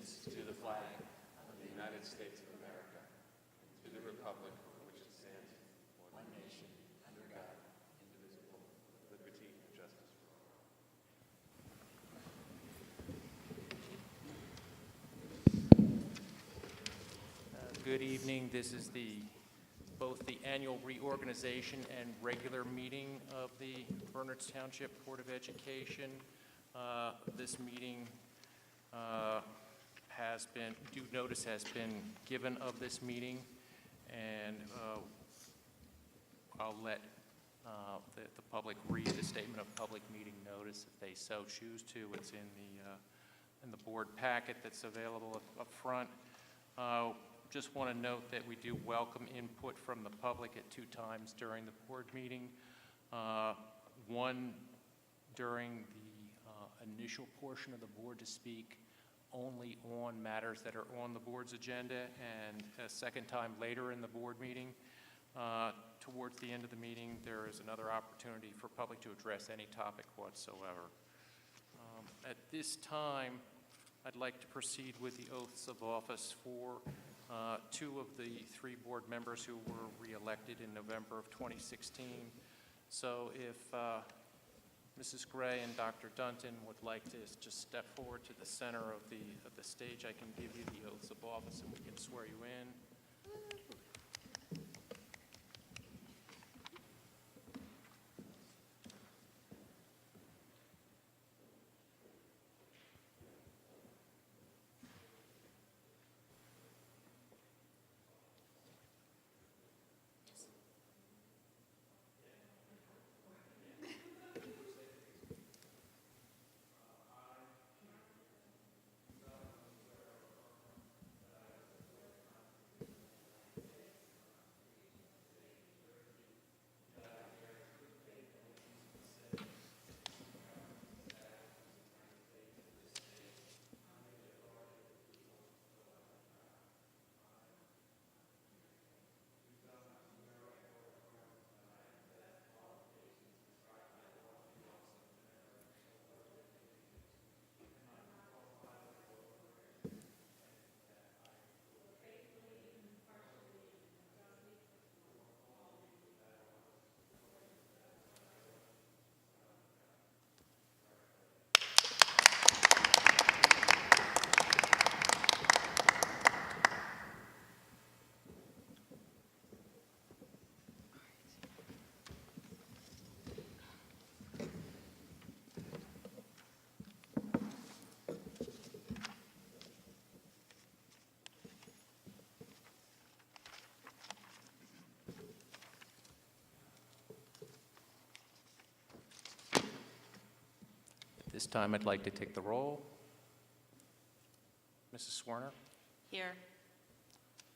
allegiance to the flag of the United States of America, and to the republic for which it stands, one nation, under God, indivisible, with liberty and justice for all. Good evening. This is both the annual reorganization and regular meeting of the Bernards Township Board of Education. This meeting due notice has been given of this meeting, and I'll let the public read the statement of public meeting notice if they so choose to. It's in the board packet that's available up front. Just want to note that we do welcome input from the public at 2 times during the board meeting. One during the initial portion of the board to speak only on matters that are on the board's agenda, and a second time later in the board meeting. Towards the end of the meeting, there is another opportunity for public to address any topic whatsoever. At this time, I'd like to proceed with the oaths of office for 2 of the 3 board members who were re-elected in November of 2016. So if Mrs. Gray and Dr. Dunton would like to just step forward to the center of the stage, I can give you the oaths of office and we can swear you in. This time I'd like to take the roll. Mrs. Swerner? Here.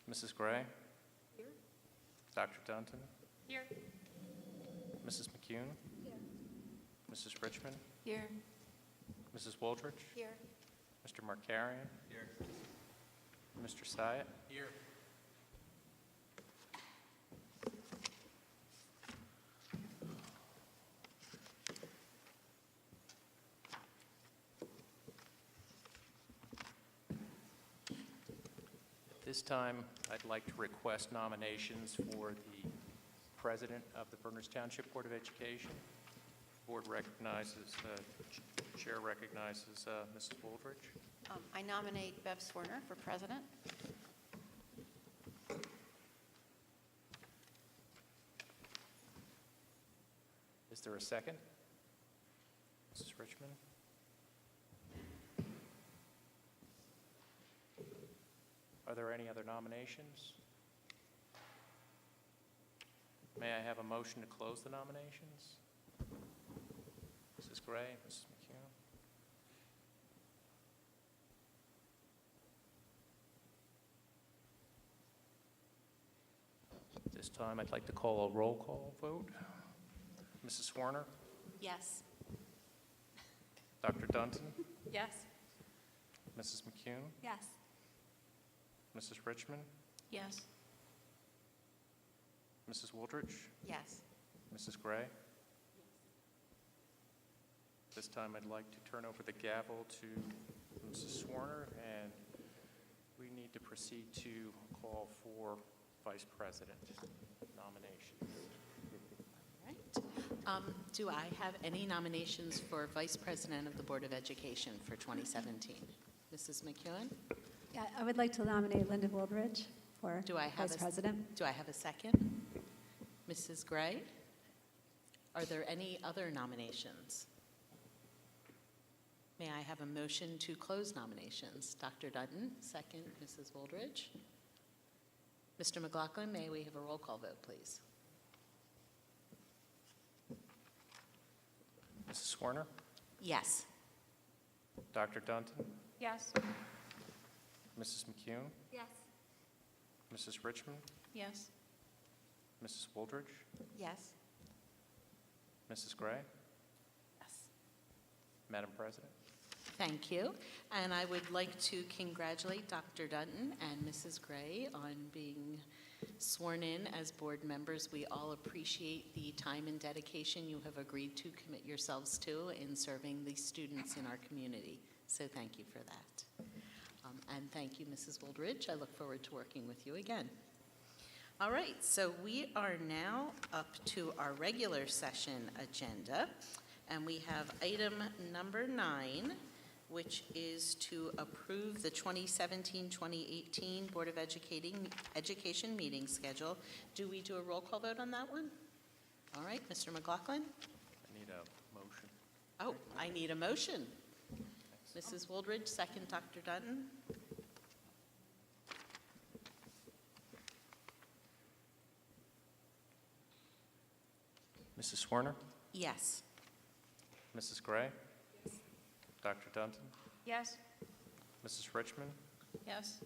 Mrs. Gray? Here. Dr. Dunton? Here. Mrs. McCune? Here. Mrs. Richmond? Here. Mrs. Woldridge? Here. Mr. Markarian? Here. Mr. Syatt? Here. This time, I'd like to request nominations for the President of the Bernards Township Board of Education. Board recognizes, Chair recognizes Mrs. Woldridge. I nominate Bev Swerner for president. Is there a second? Mrs. Richmond? Are there any other nominations? May I have a motion to close the nominations? Mrs. Gray, Mrs. McCune? This time I'd like to call a roll call vote. Mrs. Swerner? Yes. Dr. Dunton? Yes. Mrs. McCune? Yes. Mrs. Richmond? Yes. Mrs. Woldridge? Yes. Mrs. Gray? This time I'd like to turn over the gavel to Mrs. Swerner, and we need to proceed to call for vice president nominations. Right. Do I have any nominations for Vice President of the Board of Education for 2017? Mrs. McEwen? Yeah, I would like to nominate Linda Wooldridge for Do I have Vice President. Do I have a second? Mrs. Gray? Are there any other nominations? May I have a motion to close nominations? Dr. Dutton, second. Mrs. Wooldridge? Mr. McLaughlin, may we have a roll call vote, please? Mrs. Swerner, Yes. Dr. Dunton, Yes. Mrs. McCune, Yes. Mrs. Richmond, Yes. Mrs. Wooldridge, Yes. Mrs. Gray, Yes. Madam President. Thank you. And I would like to congratulate Dr. Dutton and Mrs. Gray on being sworn in as board members. We all appreciate the time and dedication you have agreed to commit yourselves to in serving the students in our community. So thank you for that. And thank you, Mrs. Wooldridge. I look forward to working with you again. All right, so we are now up to our regular session agenda, and we have item number 9, which is to approve the 2017-2018 Board of Education meeting schedule. Do we do a roll call vote on that one? All right, Mr. McLaughlin? I need a motion. Oh, I need a motion. Mrs. Wooldridge, second, Dr. Dutton. Mrs. Swerner, Yes. Mrs. Gray, Dr. Dunton, Yes. Mrs. Richmond, Yes.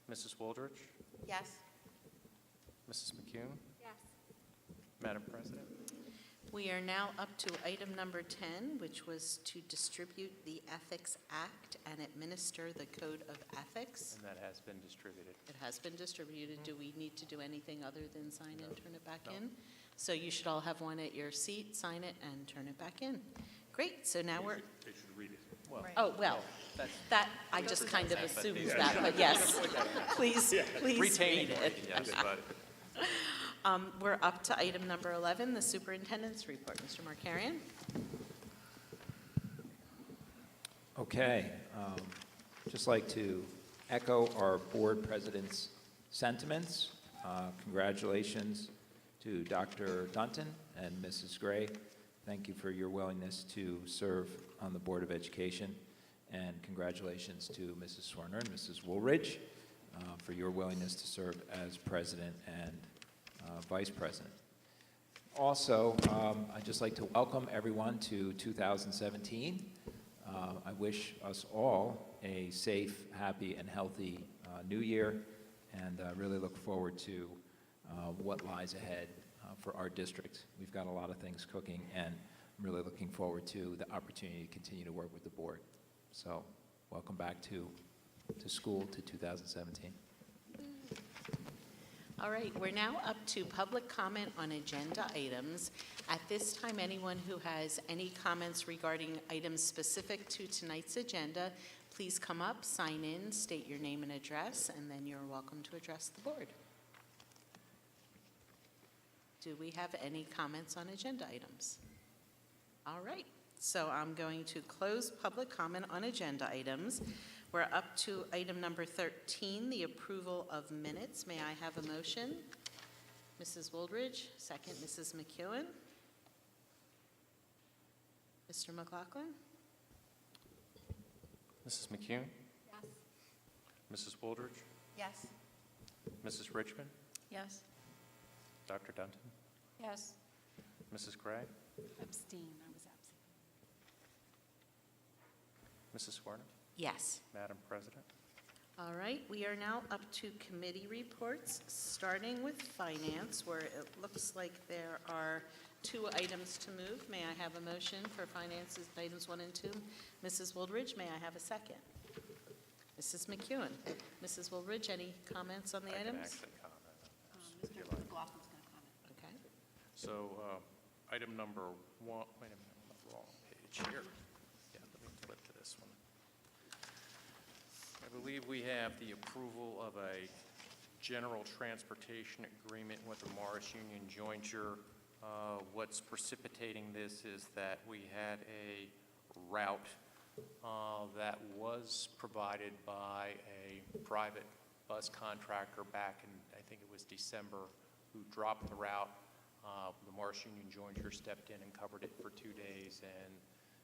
Mrs. Wooldridge, Yes. Mrs. McCune, Yes. Madam President. We are now up to item number 10, which was to distribute the Ethics Act and administer the Code of Ethics. And that has been distributed. It has been distributed. Do we need to do anything other than sign and turn it back No. in? So you should all have one at your seat, sign it, and turn it back in. Great, so now we're, They should read it. Well, oh, well, that's that, I just kind of assumed that, but yes. Please read retaining, it. yes, but We're up to item number 11, the superintendent's report. Mr. Markarian? Okay, just like to echo our board president's sentiments. Congratulations to Dr. Dunton and Mrs. Gray. Thank you for your willingness to serve on the Board of Education. And congratulations to Mrs. Swerner and Mrs. Woolridge for your willingness to serve as president and vice president. Also, I'd just like to welcome everyone to 2017. I wish us all a safe, happy, and healthy new year, and really look forward to what lies ahead for our district. We've got a lot of things cooking, and I'm really looking forward to the opportunity to continue to work with the board. So, welcome back to school, to 2017. All right, we're now up to public comment on agenda items. At this time, anyone who has any comments regarding items specific to tonight's agenda, please come up, sign in, state your name and address, and then you're welcome to address the board. Do we have any comments on agenda items? All right, so I'm going to close public comment on agenda items. We're up to item number 13, the approval of minutes. May I have a motion? Mrs. Wooldridge, second. Mrs. McEwen? Mr. McLaughlin? Mrs. McCune, Yes. Mrs. Wooldridge, Yes. Mrs. Richmond, Yes. Dr. Dunton, Yes. Mrs. Gray, Abstain, I was absent. Mrs. Swerner, Yes. Madam President. All right, we are now up to committee reports, starting with finance, where it looks like there are 2 items to move. May I have a motion for finances, items 1 and 2? Mrs. Wooldridge, may I have a second? Mrs. McEwen? Mrs. Wooldridge, any comments on the I can items? actually comment on those, if you Mr. like. McLaughlin's going to comment. Okay. So, item number 1, wait a minute, I'm on the wrong page here. Yeah, let me flip to this one. I believe believe we have the approval of a general transportation agreement with the Morris Union Jointure. What's precipitating this is that we had a route that was provided by a private bus contractor back in, I think it was December, who dropped the route. The Morris Union Jointure stepped in and covered it for 2 days, and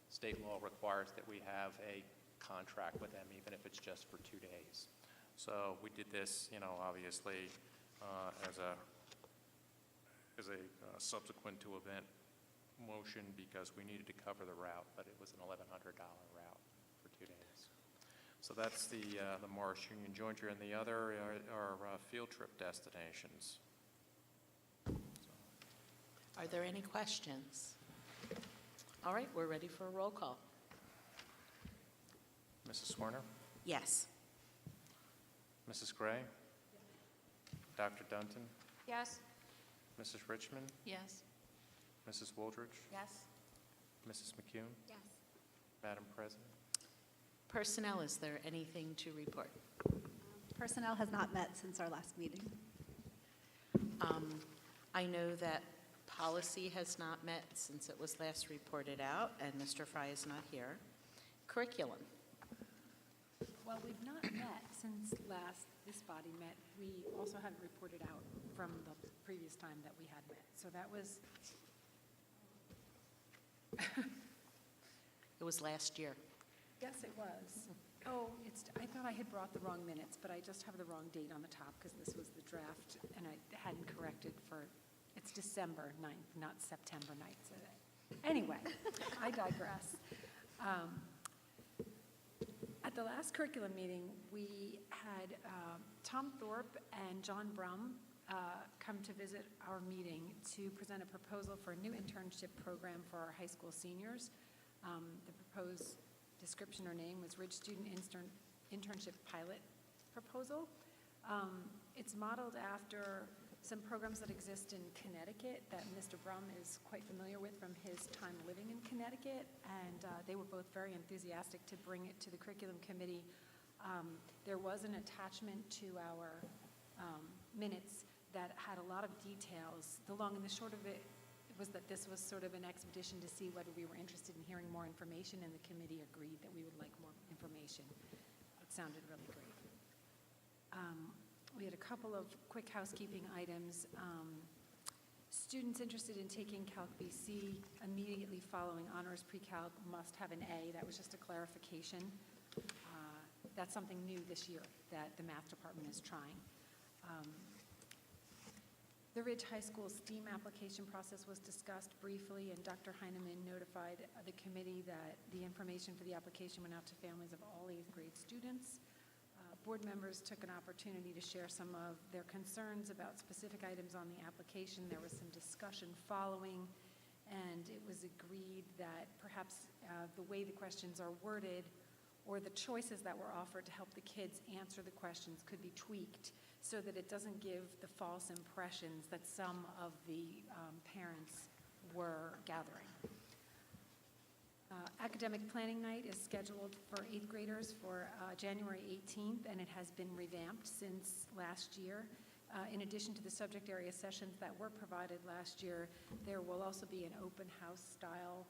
state law requires that we have a contract with them, even if it's just for 2 days. So we did this, obviously, as a subsequent to event motion because we needed to cover the route, but it was an $1,100 route for 2 days. So that's the Morris Union Jointure, and the other are field trip destinations. Are there any questions? All right, we're ready for a roll call. Mrs. Swerner? Yes. Mrs. Gray? Dr. Dunton? Yes. Mrs. Richmond? Yes. Mrs. Wooldridge? Yes. Mrs. McCune? Yes. Madam President? Personnel, is there anything to report? Personnel has not met since our last meeting. I know that policy has not met since it was last reported out, and Mr. Fry is not here. Curriculum. Well, we've not met since this body met. We also haven't reported out from the previous time that we had met. So that was, It was last year. yes, it was. Oh, I thought I had brought the wrong minutes, but I just have the wrong date on the top because this was the draft and I hadn't corrected it's December 9th, not September 9th. So anyway, I digress. At the last curriculum meeting, we had Tom Thorpe and John Brum come to visit our meeting to present a proposal for a new internship program for our high school seniors. The proposed description or name was Ridge Student Internship Pilot Proposal. It's modeled after some programs that exist in Connecticut that Mr. Brum is quite familiar with from his time living in Connecticut, and they were both very enthusiastic to bring it to the curriculum committee. There was an attachment to our minutes that had a lot of details. The long and the short of it was that this was sort of an expedition to see whether we were interested in hearing more information, and the committee agreed that we would like more information. It sounded really great. We had a couple of quick housekeeping items. Students interested in taking Calc BC immediately following honors pre-calc must have an A. That was just a clarification. That's something new this year that the math department is trying. The Ridge High School STEAM application process was discussed briefly, and Dr. Heineman notified the committee that the information for the application went out to families of all 8th grade students. Board members took an opportunity to share some of their concerns about specific items on the application. There was some discussion following, and it was agreed that perhaps the way the questions are worded or the choices that were offered to help the kids answer the questions could be tweaked so that it doesn't give the false impressions that some of the parents were gathering. Academic Planning Night is scheduled for 8th graders for January 18th, and it has been revamped since last year. In addition to the subject area sessions that were provided last year, there will also be an open house style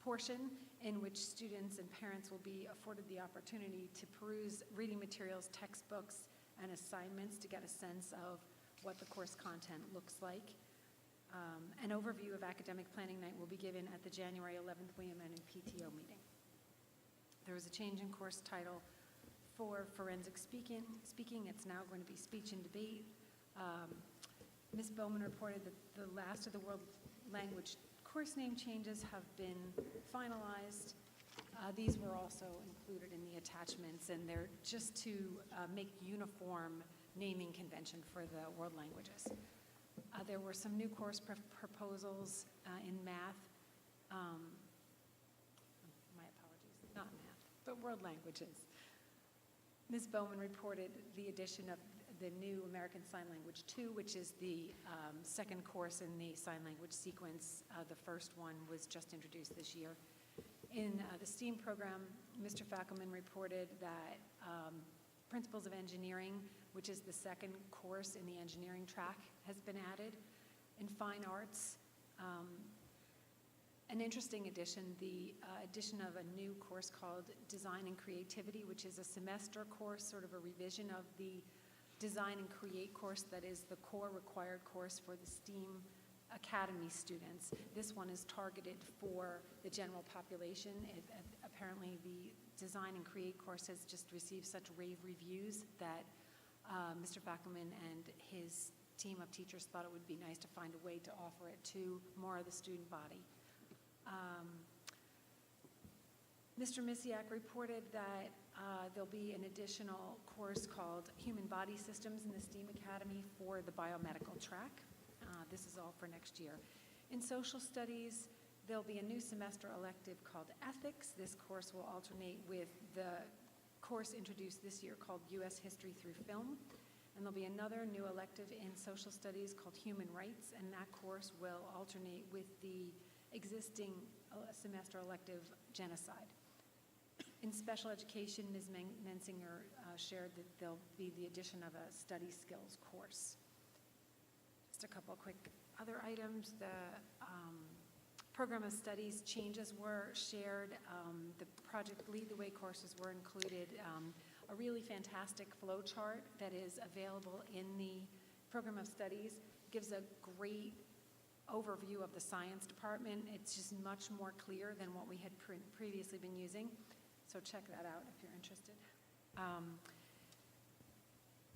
portion in which students and parents will be afforded the opportunity to peruse reading materials, textbooks, and assignments to get a sense of what the course content looks like. An overview of Academic Planning Night will be given at the January 11th WMN and PTO meeting. There was a change in course title for forensic speaking. It's now going to be speech and debate. Ms. Bowman reported that the last of the world language course name changes have been finalized. These were also included in the attachments, and they're just to make uniform naming convention for the world languages. There were some new course proposals in math. My apologies, not math, but world languages. Ms. Bowman reported the addition of the new American Sign Language 2, which is the second course in the sign language sequence. The first one was just introduced this year. In the STEAM program, Mr. Fackelman reported that Principles of Engineering, which is the second course in the engineering track, has been added. In Fine Arts, an interesting addition, the addition of a new course called Design and Creativity, which is a semester course, sort of a revision of the Design and Create course that is the core required course for the STEAM Academy students. This one is targeted for the general population. Apparently the Design and Create course has just received such rave reviews that Mr. Fackelman and his team of teachers thought it would be nice to find a way to offer it to more of the student body. Mr. Misiak reported that there'll be an additional course called Human Body Systems in the STEAM Academy for the biomedical track. This is all for next year. In social studies, there'll be a new semester elective called Ethics. This course will alternate with the course introduced this year called U.S. History Through Film. And there'll be another new elective in social studies called Human Rights, and that course will alternate with the existing semester elective Genocide. In special education, Ms. Mensinger shared that there'll be the addition of a study skills course. Just a couple of quick other items. The program of studies changes were shared. The Project Lead the Way courses were included. A really fantastic flow chart that is available in the program of studies. Gives a great overview of the science department. It's just much more clear than what we had previously been using. So check that out if you're interested.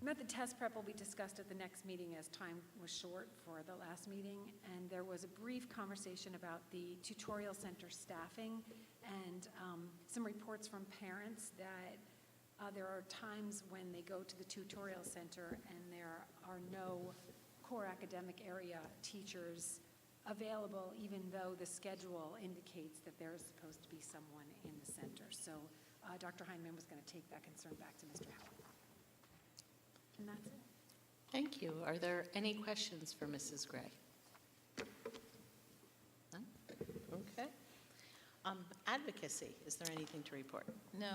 Method test prep will be discussed at the next meeting as time was short for the last meeting. And there was a brief conversation about the tutorial center staffing and some reports from parents that there are times when they go to the tutorial center and there are no core academic area teachers available, even though the schedule indicates that there is supposed to be someone in the center. So Dr. Heinemann was going to take that concern back to Mr. Howard. And that's it. Thank you. Are there any questions for Mrs. Gray? None? Okay. Advocacy, is there anything to report? No,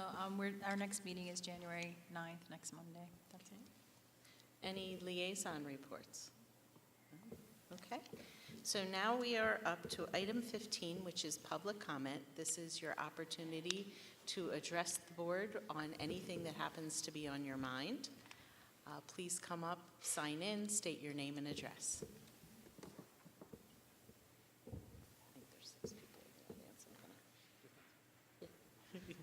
our next meeting is January 9th, next Monday. That's it. Any liaison reports? No? Okay. So now we are up to item 15, which is public comment. This is your opportunity to address the board on anything that happens to be on your mind. Please come up, sign in, state your name and address. I think there's 6 people in the audience. I'm gonna...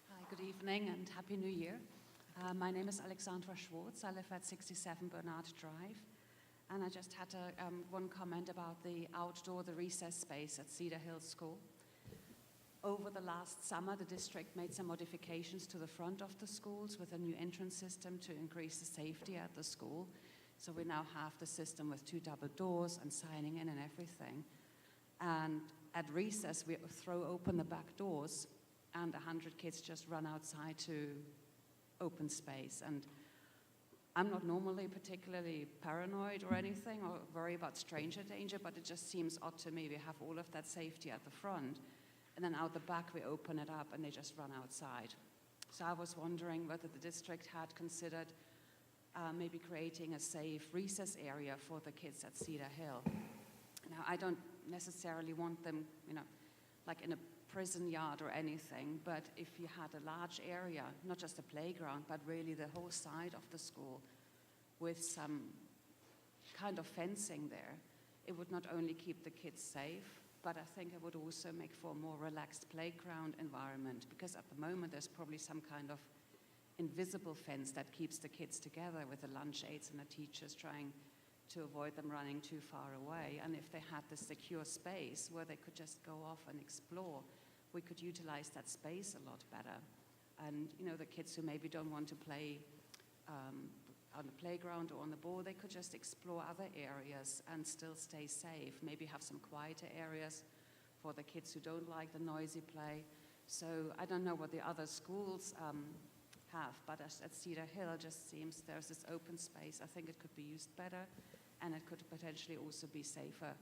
Hi, good evening and Happy New Year. My name is Alexandra Schwartz. I live at 67 Bernard Drive. And I just had one comment about the recess space at Cedar Hill School. Over the last summer, the district made some modifications to the front of the schools with a new entrance system to increase the safety at the school. So we now have the system with 2 double doors and signing in and everything. And at recess, we throw open the back doors and 100 kids just run outside to open space. And I'm not normally particularly paranoid or anything or worry about stranger danger, but it just seems odd to me. We have all of that safety at the front, and then out the back we open it up and they just run outside. So I was wondering whether the district had considered maybe creating a safe recess area for the kids at Cedar Hill. Now, I don't necessarily want them, like in a prison yard or anything, but if you had a large area, not just a playground, but really the whole side of the school with some kind of fencing there, it would not only keep the kids safe, but I think it would also make for a more relaxed playground environment, because at the moment there's probably some kind of invisible fence that keeps the kids together with the lunch aides and the teachers trying to avoid them running too far away. And if they had this secure space where they could just go off and explore, we could utilize that space a lot better. And, the kids who maybe don't want to play on the playground or on the ball, they could just explore other areas and still stay safe, maybe have some quieter areas for the kids who don't like the noisy play. So I don't know what the other schools have, but at Cedar Hill, it just seems there's this open space. I think it could be used better, and it could potentially also be safer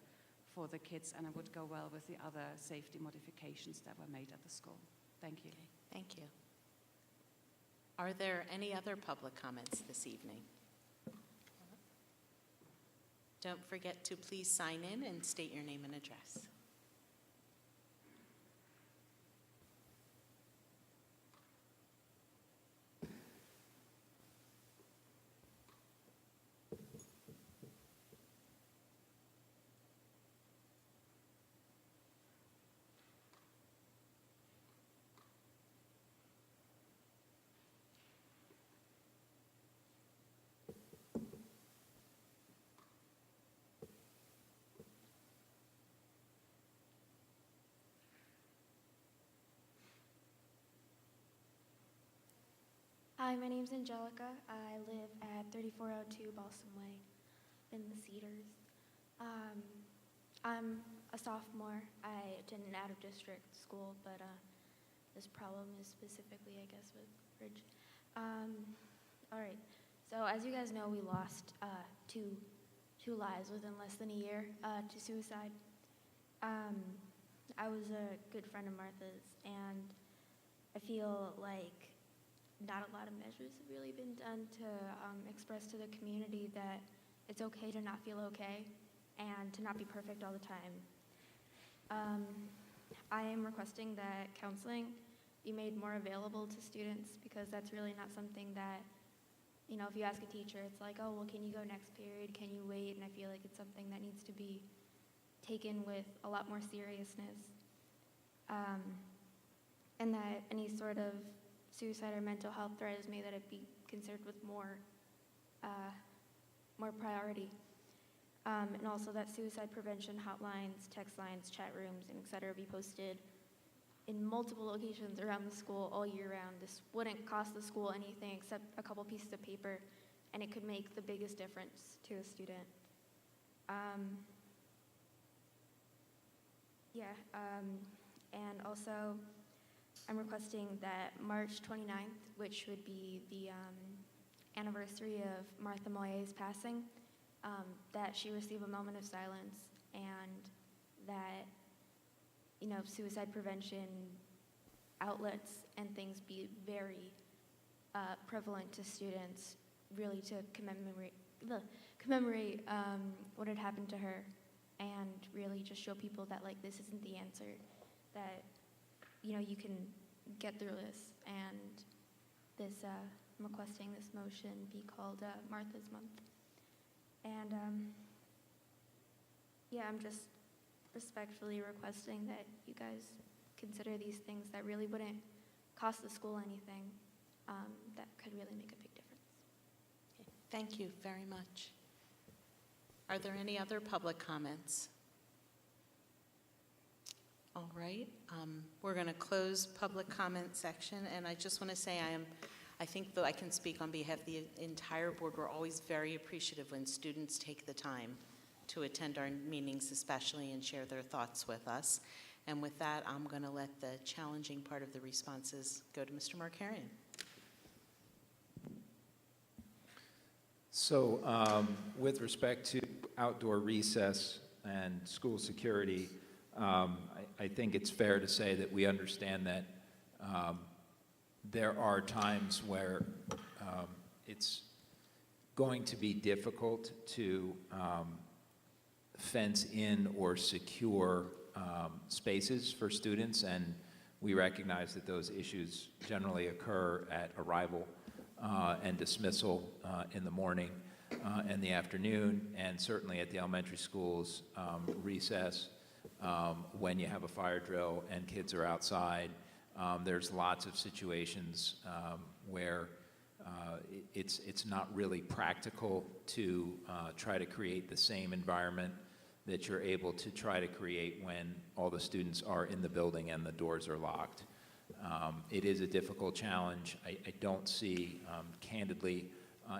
for the kids, and it would go well with the other safety modifications that were made at the school. Thank you. Okay, thank you. Are there any other public comments this evening? Don't forget to please sign in and state your name and address. Hi, my name's Angelica. I live at 3402 Balsam Way in the Cedars. I'm a sophomore. I attend an out-of-district school, but this problem is specifically, I guess, with Bridge. All right. So as you guys know, we lost two lives within less than a year to suicide. I was a good friend of Martha's, and I feel like not a lot of measures have really been done to express to the community that it's okay to not feel okay and to not be perfect all the time. I am requesting that counseling be made more available to students, because that's really not something that, you know, if you ask a teacher, it's like, oh, well, can you go next period? Can you wait? And I feel like it's something that needs to be taken with a lot more seriousness. And that any sort of suicide or mental health threat is made, that it be considered with more priority. And also that suicide prevention hotlines, text lines, chat rooms, and et cetera be posted in multiple locations around the school all year round. This wouldn't cost the school anything except a couple pieces of paper, and it could make the biggest difference to a student. And also, I'm requesting that March 29th, which would be the anniversary of Martha Moyer's passing, that she receive a moment of silence, and that, you know, suicide prevention outlets and things be very prevalent to students, really to commemorate what had happened to her, and really just show people that, like, this isn't the answer, that, you know, you can get through this. And this, I'm requesting this motion be called Martha's Month. And I'm just respectfully requesting that you guys consider these things that really wouldn't cost the school anything, that could really make a big difference. Okay, thank you very much. Are there any other public comments? All right, we're going to close public comment section, and I just want to say I think, though I can speak on behalf of the entire board, we're always very appreciative when students take the time to attend our meetings especially and share their thoughts with us. And with that, I'm going to let the challenging part of the responses go to Mr. Markarian. So with respect to outdoor recess and school security, I think it's fair to say that we understand that there are times where it's going to be difficult to fence in or secure spaces for students, and we recognize that those issues generally occur at arrival and dismissal in the morning and the afternoon, and certainly at the elementary schools, recess, when you have a fire drill and kids are outside. There's lots of situations where it's not really practical to try to create the same environment that you're able to try to create when all the students are in the building and the doors are locked. It is a difficult challenge. I don't see, candidly,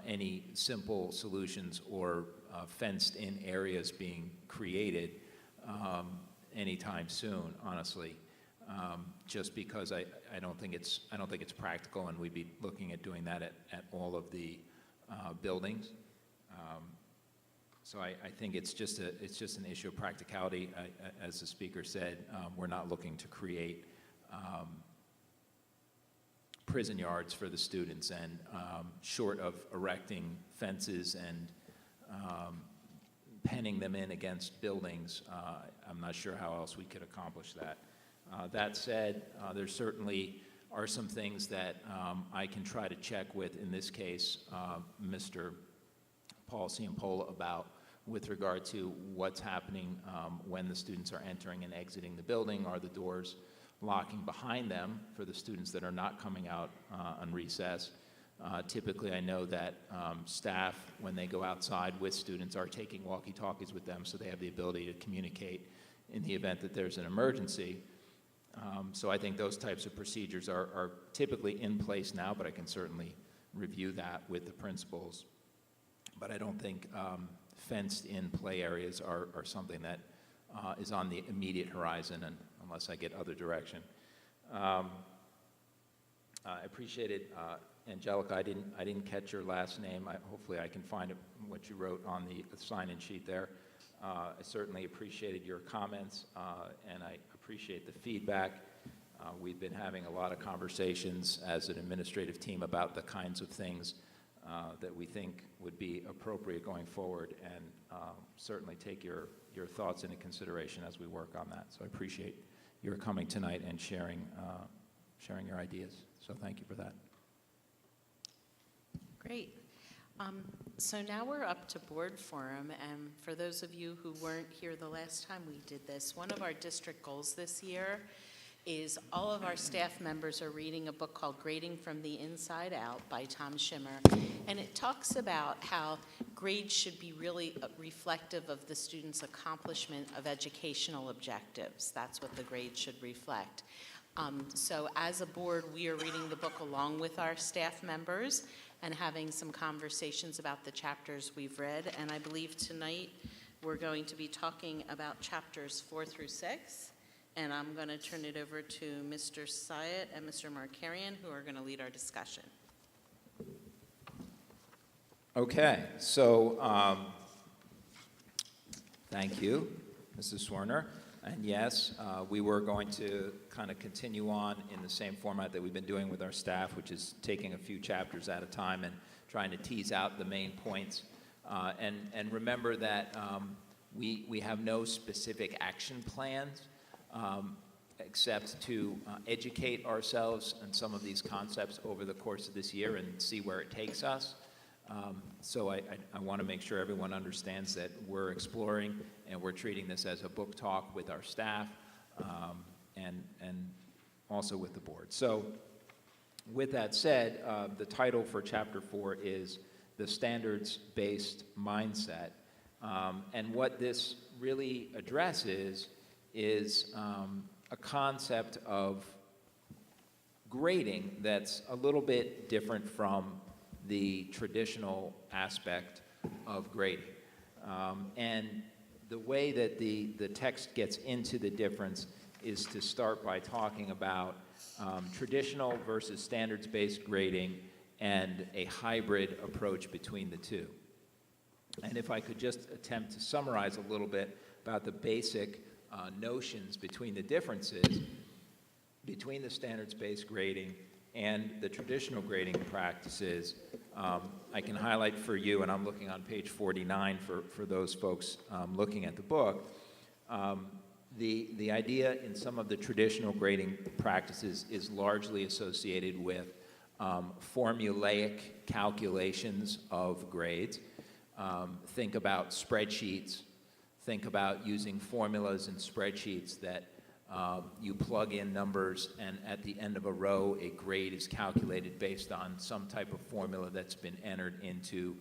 any simple solutions or fenced-in areas being created. anytime soon, honestly, just because I don't think it's practical, and we'd be looking at doing that at all of the buildings. So I think it's just an issue of practicality. As the speaker said, we're not looking to create prison yards for the students, and short of erecting fences and penning them in against buildings, I'm not sure how else we could accomplish that. That said, there certainly are some things that I can try to check with, in this case, Mr. Paul Ciampola, about with regard to what's happening when the students are entering and exiting the building. Are the doors locking behind them for the students that are not coming out on recess? Typically, I know that staff, when they go outside with students, are taking walkie-talkies with them so they have the ability to communicate in the event that there's an emergency. So I think those types of procedures are typically in place now, but I can certainly review that with the principals. But I don't think fenced-in play areas are something that is on the immediate horizon, and unless I get other direction. I appreciate it, Angelica. I didn't catch your last name. Hopefully I can find what you wrote on the sign-in sheet there. I certainly appreciated your comments, and I appreciate the feedback. We've been having a lot of conversations as an administrative team about the kinds of things that we think would be appropriate going forward, and certainly take your thoughts into consideration as we work on that. So I appreciate your coming tonight and sharing your ideas. So thank you for that. Great. So now we're up to board forum, and for those of you who weren't here the last time we did this, one of our district goals this year is all of our staff members are reading a book called Grading from the Inside Out by Tom Schimmer, and it talks about how grades should be really reflective of the student's accomplishment of educational objectives. That's what the grades should reflect. So as a board, we are reading the book along with our staff members and having some conversations about the chapters we've read, and I believe tonight we're going to be talking about chapters 4 through 6. And I'm going to turn it over to Mr. Syed and Mr. Markarian, who are going to lead our discussion. Okay, so thank you, Mrs. Swerner. And yes, we were going to kind of continue on in the same format that we've been doing with our staff, which is taking a few chapters at a time and trying to tease out the main points. And remember that we have no specific action plans, except to educate ourselves on some of these concepts over the course of this year and see where it takes us. So I want to make sure everyone understands that we're exploring and we're treating this as a book talk with our staff and also with the board. So with that said, the title for Chapter 4 is The Standards-Based Mindset. And what this really addresses is a concept of grading that's a little bit different from the traditional aspect of grading. And the way that the text gets into the difference is to start by talking about traditional versus standards-based grading and a hybrid approach between the two. And if I could just attempt to summarize a little bit about the basic notions between the differences between the standards-based grading and the traditional grading practices, I can highlight for you, and I'm looking on page 49 for those folks looking at the book, the idea in some of the traditional grading practices is largely associated with formulaic calculations of grades. Think about spreadsheets. Think about using formulas in spreadsheets that you plug in numbers, and at the end of a row, a grade is calculated based on some type of formula that's been entered into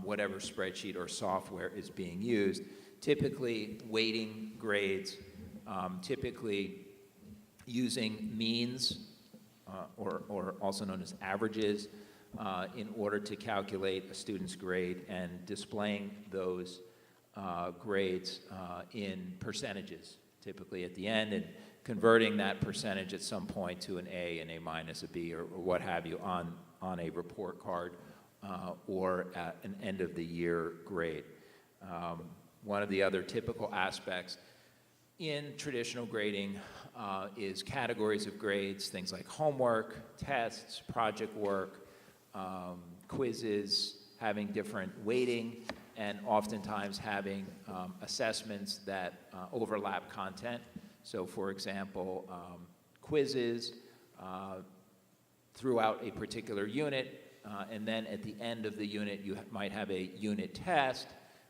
whatever spreadsheet or software is being used. Typically, weighting grades, typically using means, or also known as averages, in order to calculate a student's grade, and displaying those grades in percentages, typically at the end, and converting that percentage at some point to an A, an A minus, a B, or what have you on a report card or at an end of the year grade. One of the other typical aspects in traditional grading is categories of grades, things like homework, tests, project work, quizzes, having different weighting, and oftentimes having assessments that overlap content. So for example, quizzes throughout a particular unit, and then at the end of the unit you might have a unit test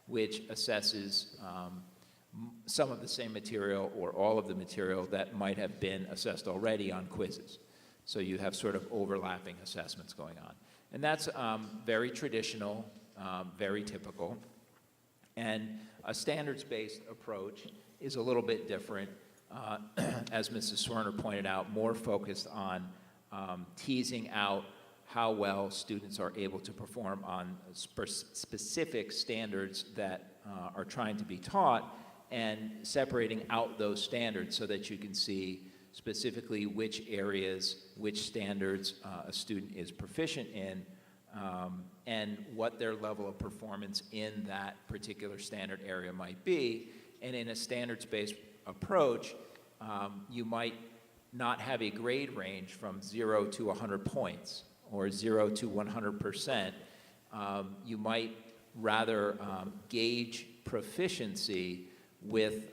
which assesses some of the same material or all of the material that might have been assessed already on quizzes. So you have sort of overlapping assessments going on. And that's very traditional, very typical. And a standards-based approach is a little bit different, as Mrs. Swerner pointed out, more focused on teasing out how well students are able to perform on specific standards that are trying to be taught, and separating out those standards so that you can see specifically which areas, which standards a student is proficient in, and what their level of performance in that particular standard area might be. And in a standards-based approach, you might not have a grade range from 0 to 100 points or 0 to 100%. You might rather gauge proficiency with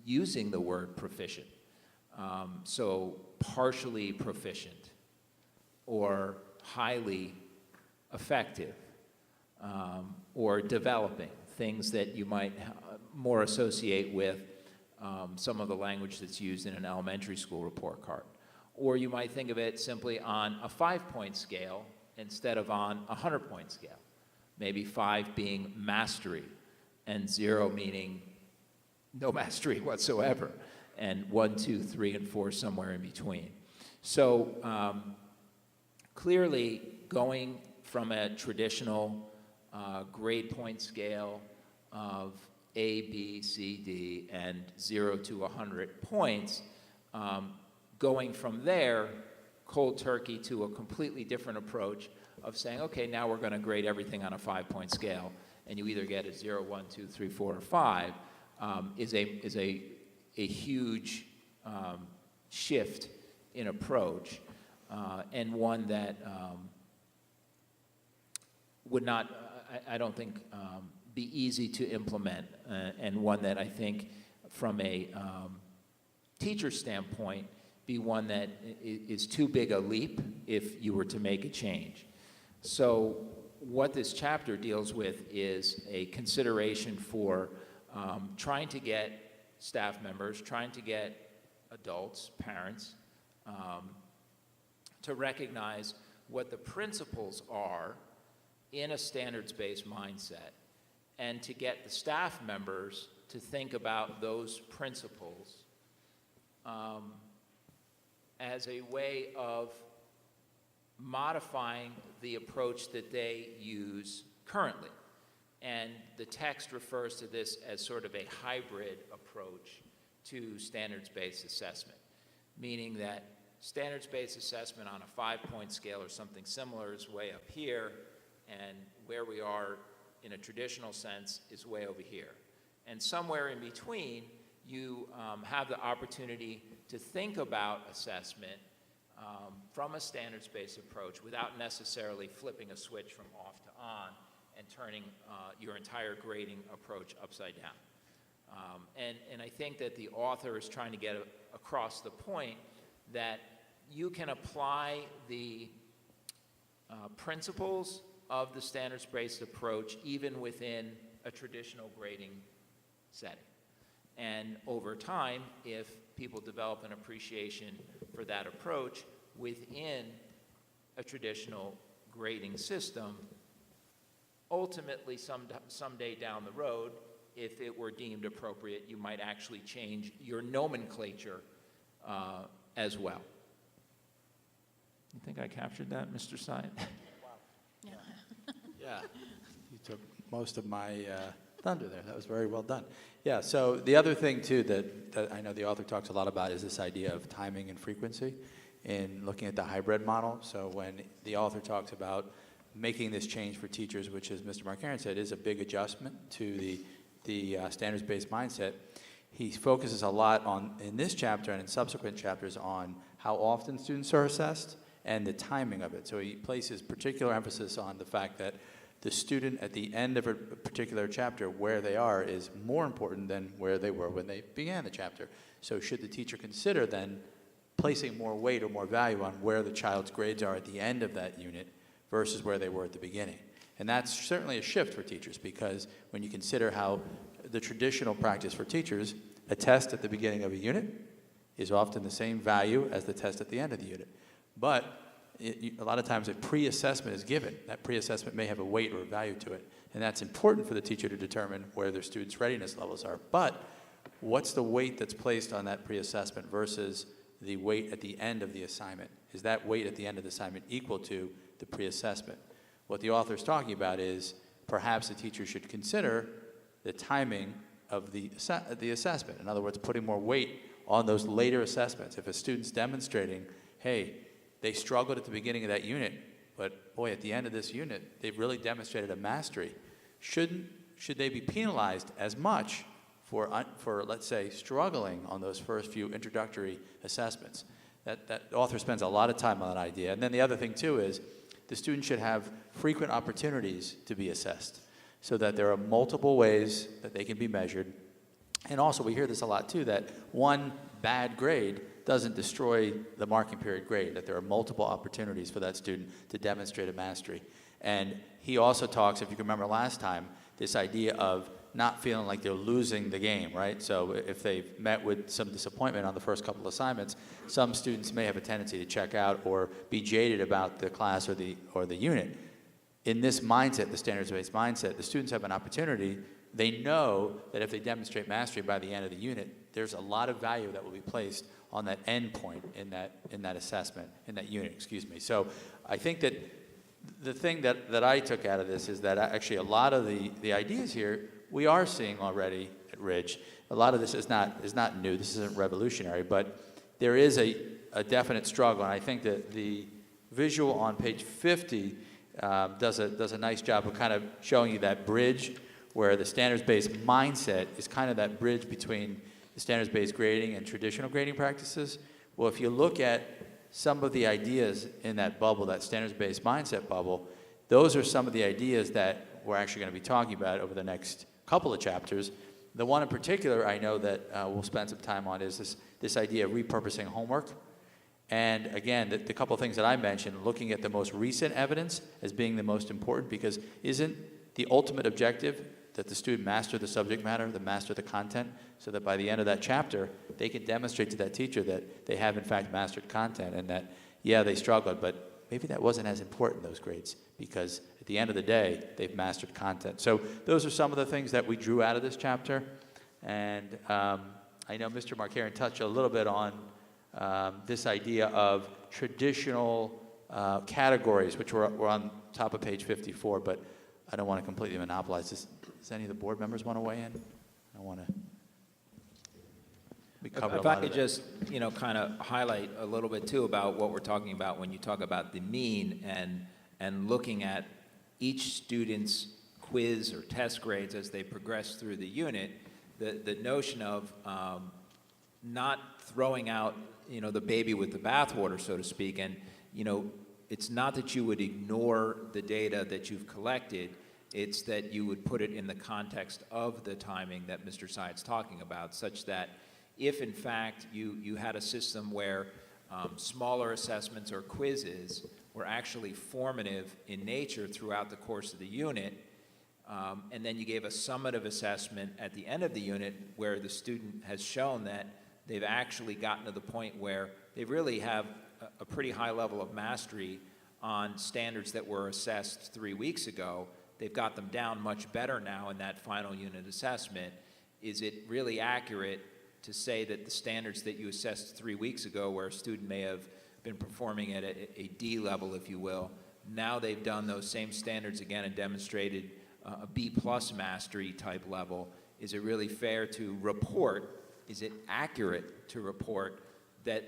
using the word proficient. So partially proficient or highly effective or developing, things that you might more associate with some of the language that's used in an elementary school report card. Or you might think of it simply on a 5-point scale instead of on a 100-point scale. Maybe 5 being mastery and 0 meaning no mastery whatsoever, and 1, 2, 3, and 4 somewhere in between. So clearly going from a traditional grade point scale of A, B, C, D, and 0 to 100 points, going from there, cold turkey, to a completely different approach of saying, okay, now we're going to grade everything on a 5-point scale, and you either get a 0, 1, 2, 3, 4, or 5, is a huge shift in approach, and one that would not, I don't think, be easy to implement, and one that I think from a teacher standpoint be one that is too big a leap if you were to make a change. So what this chapter deals with is a consideration for trying to get staff members, trying to get adults, parents, to recognize what the principles are in a standards-based mindset, and to get the staff members to think about those principles as a way of modifying the approach that they use currently. And the text refers to this as sort of a hybrid approach to standards-based assessment, meaning that standards-based assessment on a 5-point scale or something similar is way up here, and where we are in a traditional sense is way over here. And somewhere in between, you have the opportunity to think about assessment from a standards-based approach without necessarily flipping a switch from off to on and turning your entire grading approach upside down. And I think that the author is trying to get across the point that you can apply the principles of the standards-based approach even within a traditional grading setting. And over time, if people develop an appreciation for that approach within a traditional grading system, ultimately someday down the road, if it were deemed appropriate, you might actually change your nomenclature as well. You think I captured that, Mr. Stein? Yeah, you took most of my thunder there. That was very well done. Yeah, so the other thing, too, that I know the author talks a lot about is this idea of timing and frequency in looking at the hybrid model. So when the author talks about making this change for teachers, which, as Mr. Markarian said, is a big adjustment to the standards-based mindset, he focuses a lot on, in this chapter and in subsequent chapters, on how often students are assessed and the timing of it. So he places particular emphasis on the fact that the student at the end of a particular chapter, where they are, is more important than where they were when they began the chapter. So should the teacher consider then placing more weight or more value on where the child's grades are at the end of that unit versus where they were at the beginning? And that's certainly a shift for teachers, because when you consider how the traditional practice for teachers, a test at the beginning of a unit is often the same value as the test at the end of the unit. But a lot of times a pre-assessment is given. That pre-assessment may have a weight or a value to it. And that's important for the teacher to determine where their students' readiness levels are. But what's the weight that's placed on that pre-assessment versus the weight at the end of the assignment? Is that weight at the end of the assignment equal to the pre-assessment? What the author is talking about is perhaps the teacher should consider the timing of the assessment. In other words, putting more weight on those later assessments. If a student's demonstrating, hey, they struggled at the beginning of that unit, but boy, at the end of this unit, they've really demonstrated a mastery. Should they be penalized as much for let's say, struggling on those first few introductory assessments? That author spends a lot of time on that idea. And then the other thing, too, is the student should have frequent opportunities to be assessed so that there are multiple ways that they can be measured. And also, we hear this a lot, too, that one bad grade doesn't destroy the marking period grade, that there are multiple opportunities for that student to demonstrate a mastery. And he also talks, if you can remember last time, this idea of not feeling like they're losing the game, right? So if they've met with some disappointment on the first couple assignments, some students may have a tendency to check out or be jaded about the class or the unit. In this mindset, the standards-based mindset, the students have an opportunity. They know that if they demonstrate mastery by the end of the unit, there's a lot of value that will be placed on that end point in that assessment, in that unit, excuse me. So I think that the thing that I took out of this is that actually a lot of the ideas here we are seeing already at Ridge. A lot of this is not new. This isn't revolutionary, but there is a definite struggle. And I think that the visual on page 50 does a nice job of kind of showing you that bridge where the standards-based mindset is kind of that bridge between the standards-based grading and traditional grading practices. Well, if you look at some of the ideas in that bubble, that standards-based mindset bubble, those are some of the ideas that we're actually going to be talking about over the next couple of chapters. The one in particular I know that we'll spend some time on is this idea of repurposing homework. And again, the couple of things that I mentioned, looking at the most recent evidence as being the most important, because isn't the ultimate objective that the student master the subject matter, that master the content, so that by the end of that chapter, they can demonstrate to that teacher that they have in fact mastered content and that, yeah, they struggled, but maybe that wasn't as important, those grades, because at the end of the day, they've mastered content. So those are some of the things that we drew out of this chapter. And I know Mr. Markarian touched a little bit on this idea of traditional categories, which were on top of page 54, but I don't want to completely monopolize this. Does any of the board members want to weigh in? I want to. We covered If a I lot could of just, kind of highlight a little bit too about what we're talking about when you talk about the mean and looking at each student's quiz or test grades as they progress through the unit. The notion of not throwing out, the baby with the bathwater, so to speak, and it's not that you would ignore the data that you've collected. It's that you would put it in the context of the timing that Mr. Syed's talking about, such that if, in fact, you had a system where smaller assessments or quizzes were actually formative in nature throughout the course of the unit, and then you gave a summative assessment at the end of the unit where the student has shown that they've actually gotten to the point where they really have a pretty high level of mastery on standards that were assessed 3 weeks ago. They've got them down much better now in that final unit assessment. Is it really accurate to say that the standards that you assessed 3 weeks ago, where a student may have been performing at a D level, if you will, now they've done those same standards again and demonstrated a B plus mastery type level, is it really fair to report, is it accurate to report that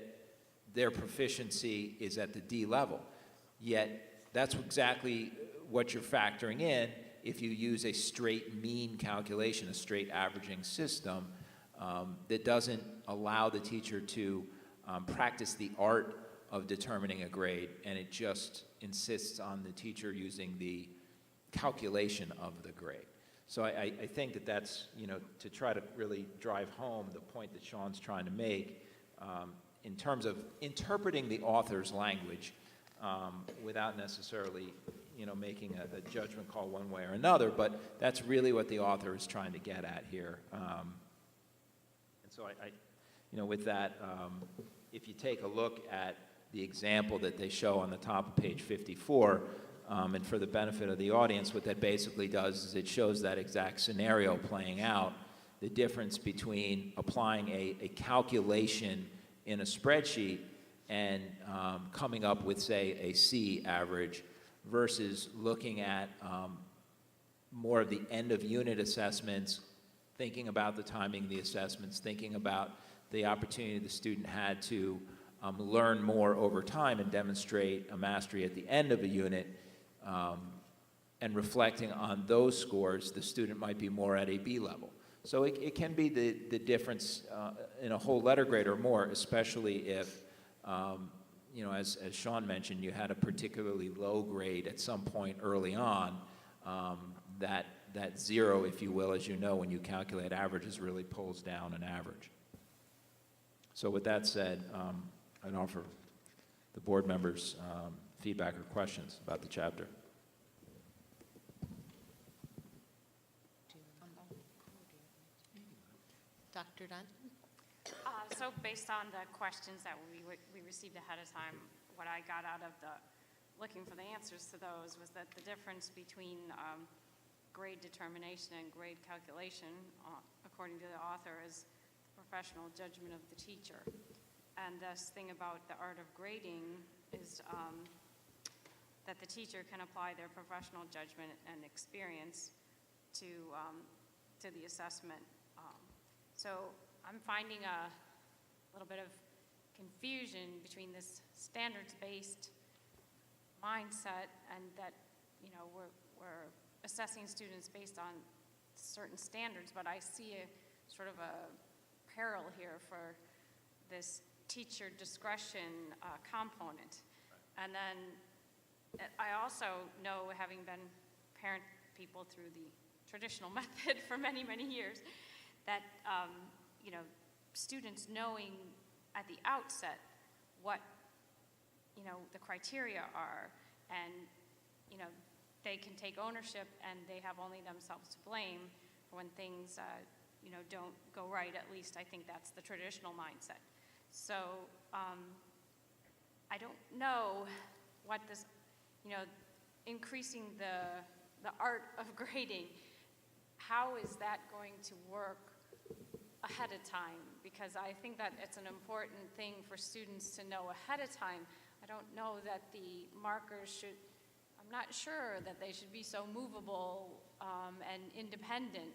their proficiency is at the D level? Yet that's exactly what you're factoring in if you use a straight mean calculation, a straight averaging system that doesn't allow the teacher to practice the art of determining a grade, and it just insists on the teacher using the calculation of the grade. So I think that that's, to try to really drive home the point that Sean's trying to make in terms of interpreting the author's language without necessarily, making a judgment call one way or another, but that's really what the author is trying to get at here. And so with that, if you take a look at the example that they show on the top of page 54, and for the benefit of the audience, what that basically does is it shows that exact scenario playing out, the difference between applying a calculation in a spreadsheet and coming up with, say, a C average versus looking at more of the end-of-unit assessments, thinking about the timing of the assessments, thinking about the opportunity the student had to learn more over time and demonstrate a mastery at the end of a unit, and reflecting on those scores, the student might be more at a B level. So it can be the difference in a whole letter grade or more, especially if, as Sean mentioned, you had a particularly low grade at some point early on, that zero, if you will, as you know, when you calculate averages, really pulls down an average. So with that said, I'd offer the board members feedback or questions about the chapter. Dr. Dunton? So based on the questions that we received ahead of time, what I got out of looking for the answers to those was that the difference between grade determination and grade calculation, according to the author, is the professional judgment of the teacher. And this thing about the art of grading is that the teacher can apply their professional judgment and experience to the assessment. So I'm finding a little bit of confusion between this standards-based mindset and that, we're assessing students based on certain standards, but I see a sort of a peril here for this teacher discretion component. And then I also know, having been parent people through the traditional method for many, many years, that students knowing at the outset what the criteria are, and they can take ownership and they have only themselves to blame for when things don't go right. At least I think that's the traditional mindset. So I don't know what this, increasing the art of grading, how is that going to work ahead of time? Because I think that it's an important thing for students to know ahead of time. I don't know that the markers should, I'm not sure that they should be so movable and independent,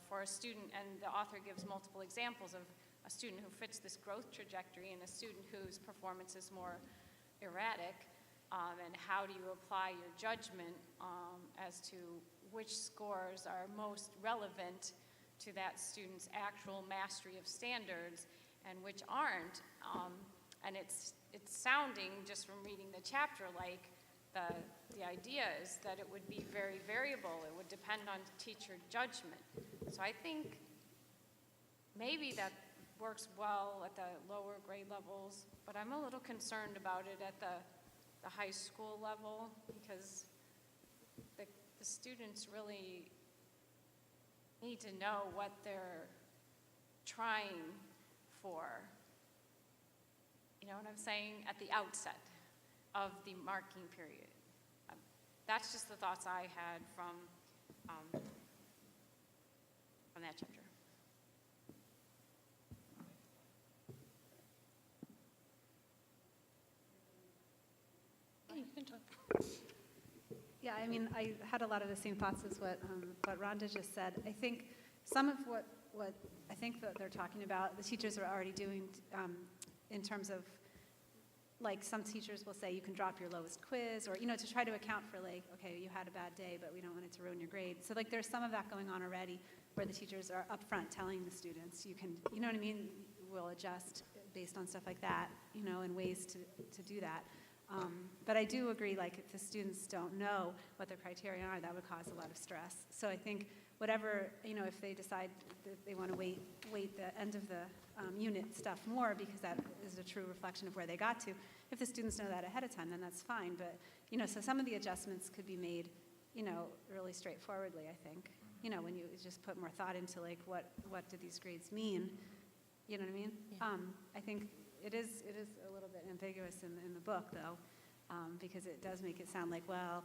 for a student. And the author gives multiple examples of a student who fits this growth trajectory and a student whose performance is more erratic. And how do you apply your judgment as to which scores are most relevant to that student's actual mastery of standards and which aren't. And it's sounding, just from reading the chapter, like the idea is that it would be very variable. It would depend on teacher judgment. So I think maybe that works well at the lower grade levels, but I'm a little concerned about it at the high school level, because the students really need to know what they're trying for. You know what I'm saying? At the outset of the marking period. That's just the thoughts I had from that chapter. You can talk. Yeah, I mean, I had a lot of the same thoughts as what Rhonda just said. I think some of what I think that they're talking about, the teachers are already doing in terms of, like, some teachers will say you can drop your lowest quiz, or, to try to account for, like, okay, you had a bad day, but we don't want it to ruin your grade. So, like, there's some of that going on already where the teachers are upfront telling the students, you can, you know what I mean, we'll adjust based on stuff like that, and ways to do that. But I do agree, like, if the students don't know what their criteria are, that would cause a lot of stress. So I think whatever, if they decide that they want to wait the end of the unit stuff more, because that is a true reflection of where they got to. If the students know that ahead of time, then that's fine. But, so some of the adjustments could be made, really straightforwardly, I think. When you just put more thought into, like, what do these grades mean? You know what I mean? Yeah. I think it is a little bit ambiguous in the book, though, because it does make it sound like, well,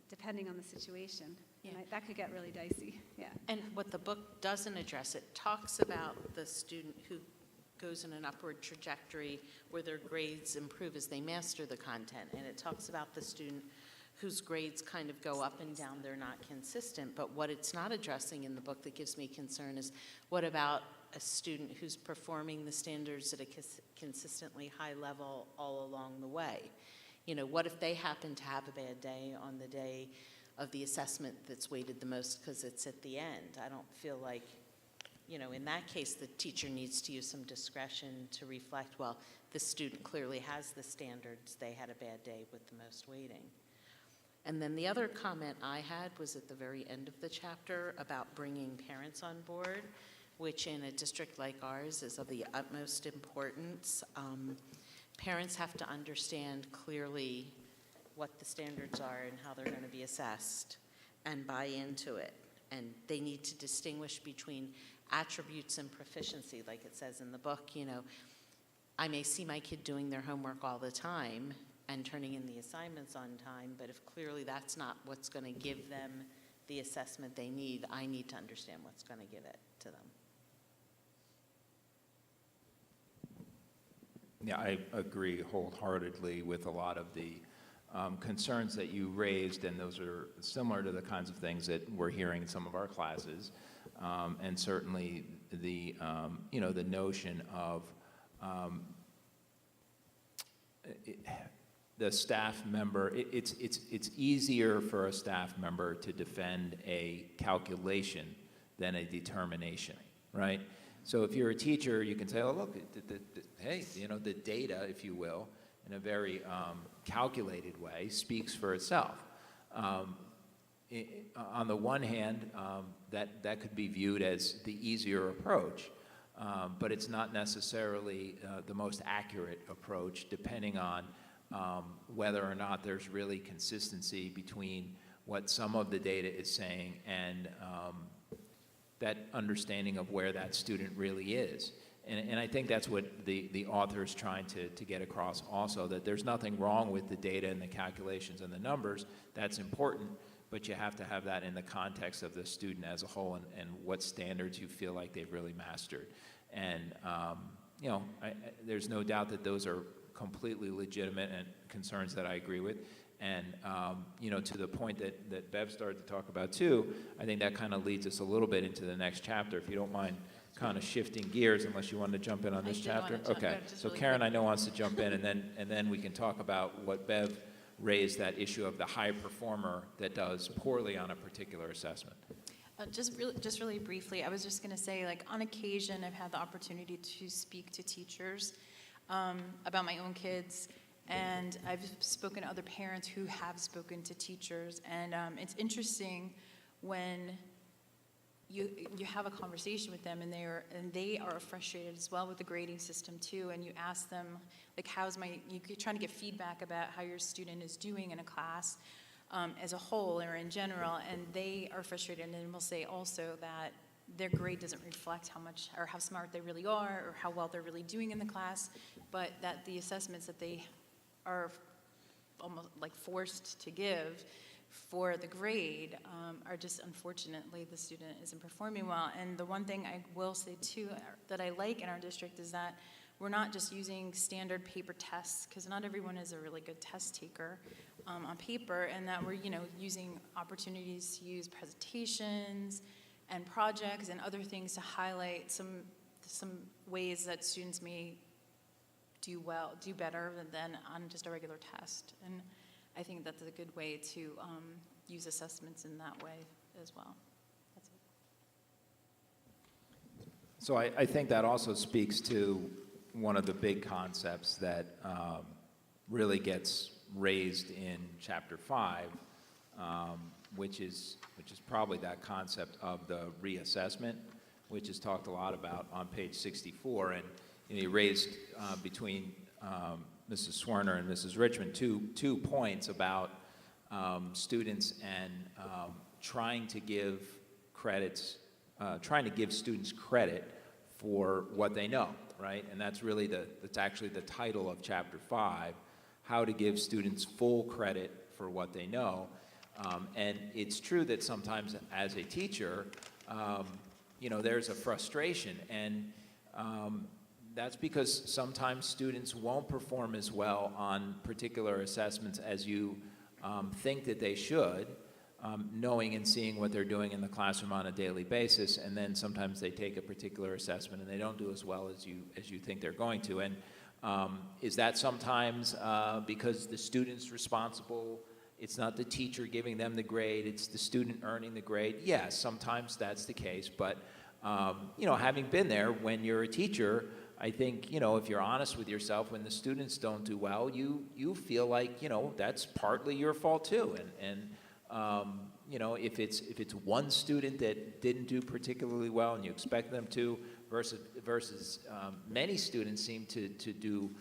depending on the situation. Yeah. And that could get really dicey, yeah. And what the book doesn't address, it talks about the student who goes in an upward trajectory where their grades improve as they master the content. And it talks about the student whose grades kind of go up and down, they're not consistent. But what it's not addressing in the book that gives me concern is, what about a student who's performing the standards at a consistently high level all along the way? What if they happen to have a bad day on the day of the assessment that's weighted the most because it's at the end? I don't feel like, in that case, the teacher needs to use some discretion to reflect, well, this student clearly has the standards, they had a bad day with the most weighting. And then the other comment I had was at the very end of the chapter about bringing parents on board, which in a district like ours is of the utmost importance. Parents have to understand clearly what the standards are and how they're going to be assessed and buy into it. And they need to distinguish between attributes and proficiency, like it says in the book. I may see my kid doing their homework all the time and turning in the assignments on time, but if clearly that's not what's going to give them the assessment they need, I need to understand what's going to give it to them. Yeah, I agree wholeheartedly with a lot of the concerns that you raised, and those are similar to the kinds of things that we're hearing in some of our classes, and certainly the the notion of the staff member. It's easier for a staff member to defend a calculation than a determination, right? So if you're a teacher, you can say, oh, look, hey, the data, if you will, in a very calculated way, speaks for itself. On the one hand, that could be viewed as the easier approach, but it's not necessarily the most accurate approach, depending on whether or not there's really consistency between what some of the data is saying and that understanding of where that student really is. And I think that's what the author is trying to get across also, that there's nothing wrong with the data and the calculations and the numbers. That's important, but you have to have that in the context of the student as a whole and what standards you feel like they've really mastered. And, there's no doubt that those are completely legitimate and concerns that I agree with. And, to the point that Bev started to talk about too, I think that kind of leads us a little bit into the next chapter, if you don't mind kind of shifting gears, unless you want to jump in on this chapter. Okay, so Karen, I know, wants to jump in, and then we can talk about what Bev raised, that issue of the high performer that does poorly on a particular assessment. Just really briefly, I was just going to say, like, on occasion, I've had the opportunity to speak to teachers about my own kids, and I've spoken to other parents who have spoken to teachers, and it's interesting when you have a conversation with them, and they are frustrated as well with the grading system too, and you ask them, like, you're trying to get feedback about how your student is doing in a class as a whole or in general, and they are frustrated, and then will say also that their grade doesn't reflect how much or how smart they really are or how well they're really doing in the class, but that the assessments that they are almost like forced to give for the grade are just, unfortunately, the student isn't performing well. And the one thing I will say too that I like in our district is that we're not just using standard paper tests, because not everyone is a really good test taker on paper, and that we're, using opportunities to use presentations and projects and other things to highlight some ways that students may do better than on just a regular test. And I think that's a good way to use assessments in that way as well. That's it. So I think that also speaks to one of the big concepts that really gets raised in Chapter 5, which is probably that concept of the reassessment, which is talked a lot about on page 64. And you raised between Mrs. Swerner and Mrs. Richmond two points about students and trying to give students credit for what they know, right? And that's really that's actually the title of Chapter 5, how to give students full credit for what they know. And it's true that sometimes as a teacher, there's a frustration, and that's because sometimes students won't perform as well on particular assessments as you think that they should, knowing and seeing what they're doing in the classroom on a daily basis, and then sometimes they take a particular assessment and they don't do as well as you think they're going to. And is that sometimes because the student's responsible? It's not the teacher giving them the grade, it's the student earning the grade. Yes, sometimes that's the case, but having been there, when you're a teacher, I think, if you're honest with yourself, when the students don't do well, you feel like, that's partly your fault too. And if it's one student that didn't do particularly well and you expect them to, versus many students seem to do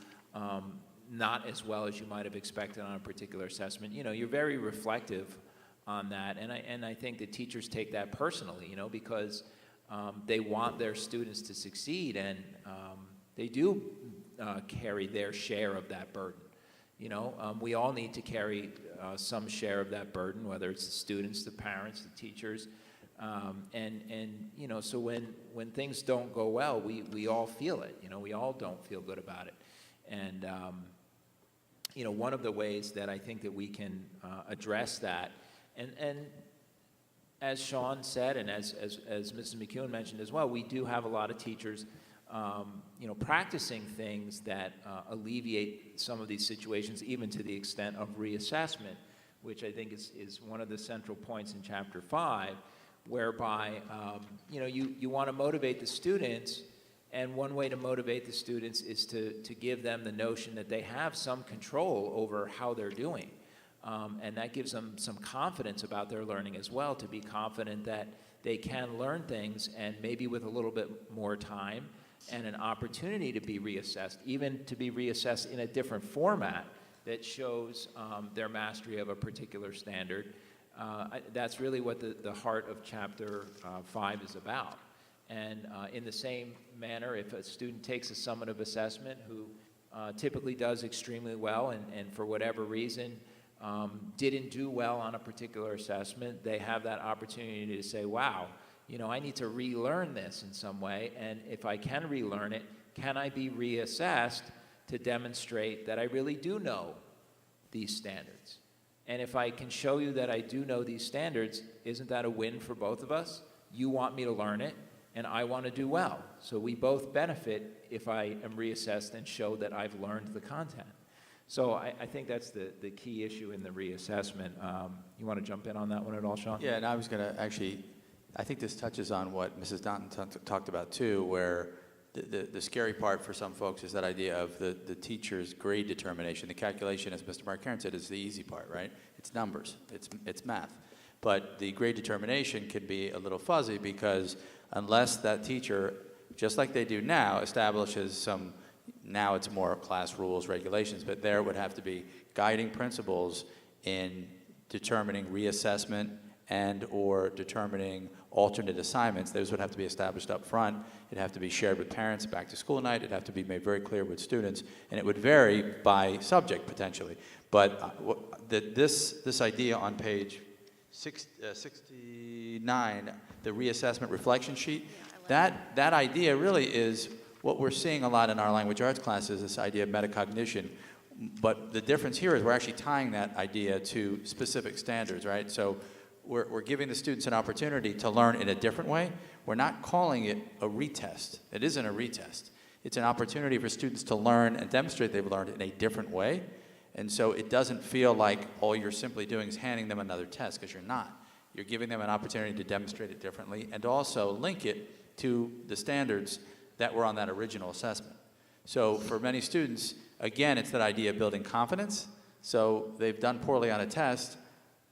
not as well as you might have expected on a particular assessment, you're very reflective on that. And I think that teachers take that personally, because they want their students to succeed, and they do carry their share of that burden. We all need to carry some share of that burden, whether it's the students, the parents, the teachers, so when things don't go well, we all feel it. We all don't feel good about it, and one of the ways that I think that we can address that, and as Sean said, and as Mrs. McEwen mentioned as well, we do have a lot of teachers practicing things that alleviate some of these situations, even to the extent of reassessment, which I think is one of the central points in Chapter 5, whereby, you want to motivate the students, and one way to motivate the students is to give them the notion that they have some control over how they're doing. And that gives them some confidence about their learning as well, to be confident that they can learn things, and maybe with a little bit more time and an opportunity to be reassessed, even to be reassessed in a different format that shows their mastery of a particular standard. That's really what the heart of Chapter 5 is about. And in the same manner, if a student takes a summative assessment who typically does extremely well, and for whatever reason didn't do well on a particular assessment, they have that opportunity to say, wow, I need to relearn this in some way, and if I can relearn it, can I be reassessed to demonstrate that I really do know these standards? And if I can show you that I do know these standards, isn't that a win for both of us? You want me to learn it, and I want to do well. So we both benefit if I am reassessed and show that I've learned the content. So I think that's the key issue in the reassessment. You want to jump in on that one at all, Sean? Yeah, and I was going to actually, I think this touches on what Mrs. Danton talked about too, where the scary part for some folks is that idea of the teacher's grade determination. The calculation, as Mr. Mark said, is the easy part, right? It's numbers, it's math. But the grade determination can be a little fuzzy, because unless that teacher, just like they do now, establishes some, now it's more class rules, regulations, but there would have to be guiding principles in determining reassessment and or determining alternate assignments. Those would have to be established up front. It'd have to be shared with parents, back to school night. It'd have to be made very clear with students, and it would vary by subject potentially. But this idea on page 69, the reassessment reflection sheet, that idea really is what we're seeing a lot in our language arts classes is this idea of metacognition. But the difference here is we're actually tying that idea to specific standards, right? So we're giving the students an opportunity to learn in a different way. We're not calling it a retest. It isn't a retest. It's an opportunity for students to learn and demonstrate they've learned in a different way. And so it doesn't feel like all you're simply doing is handing them another test, because you're not. You're giving them an opportunity to demonstrate it differently and also link it to the standards that were on that original assessment. So for many students, again, it's that idea of building confidence. So they've done poorly on a test.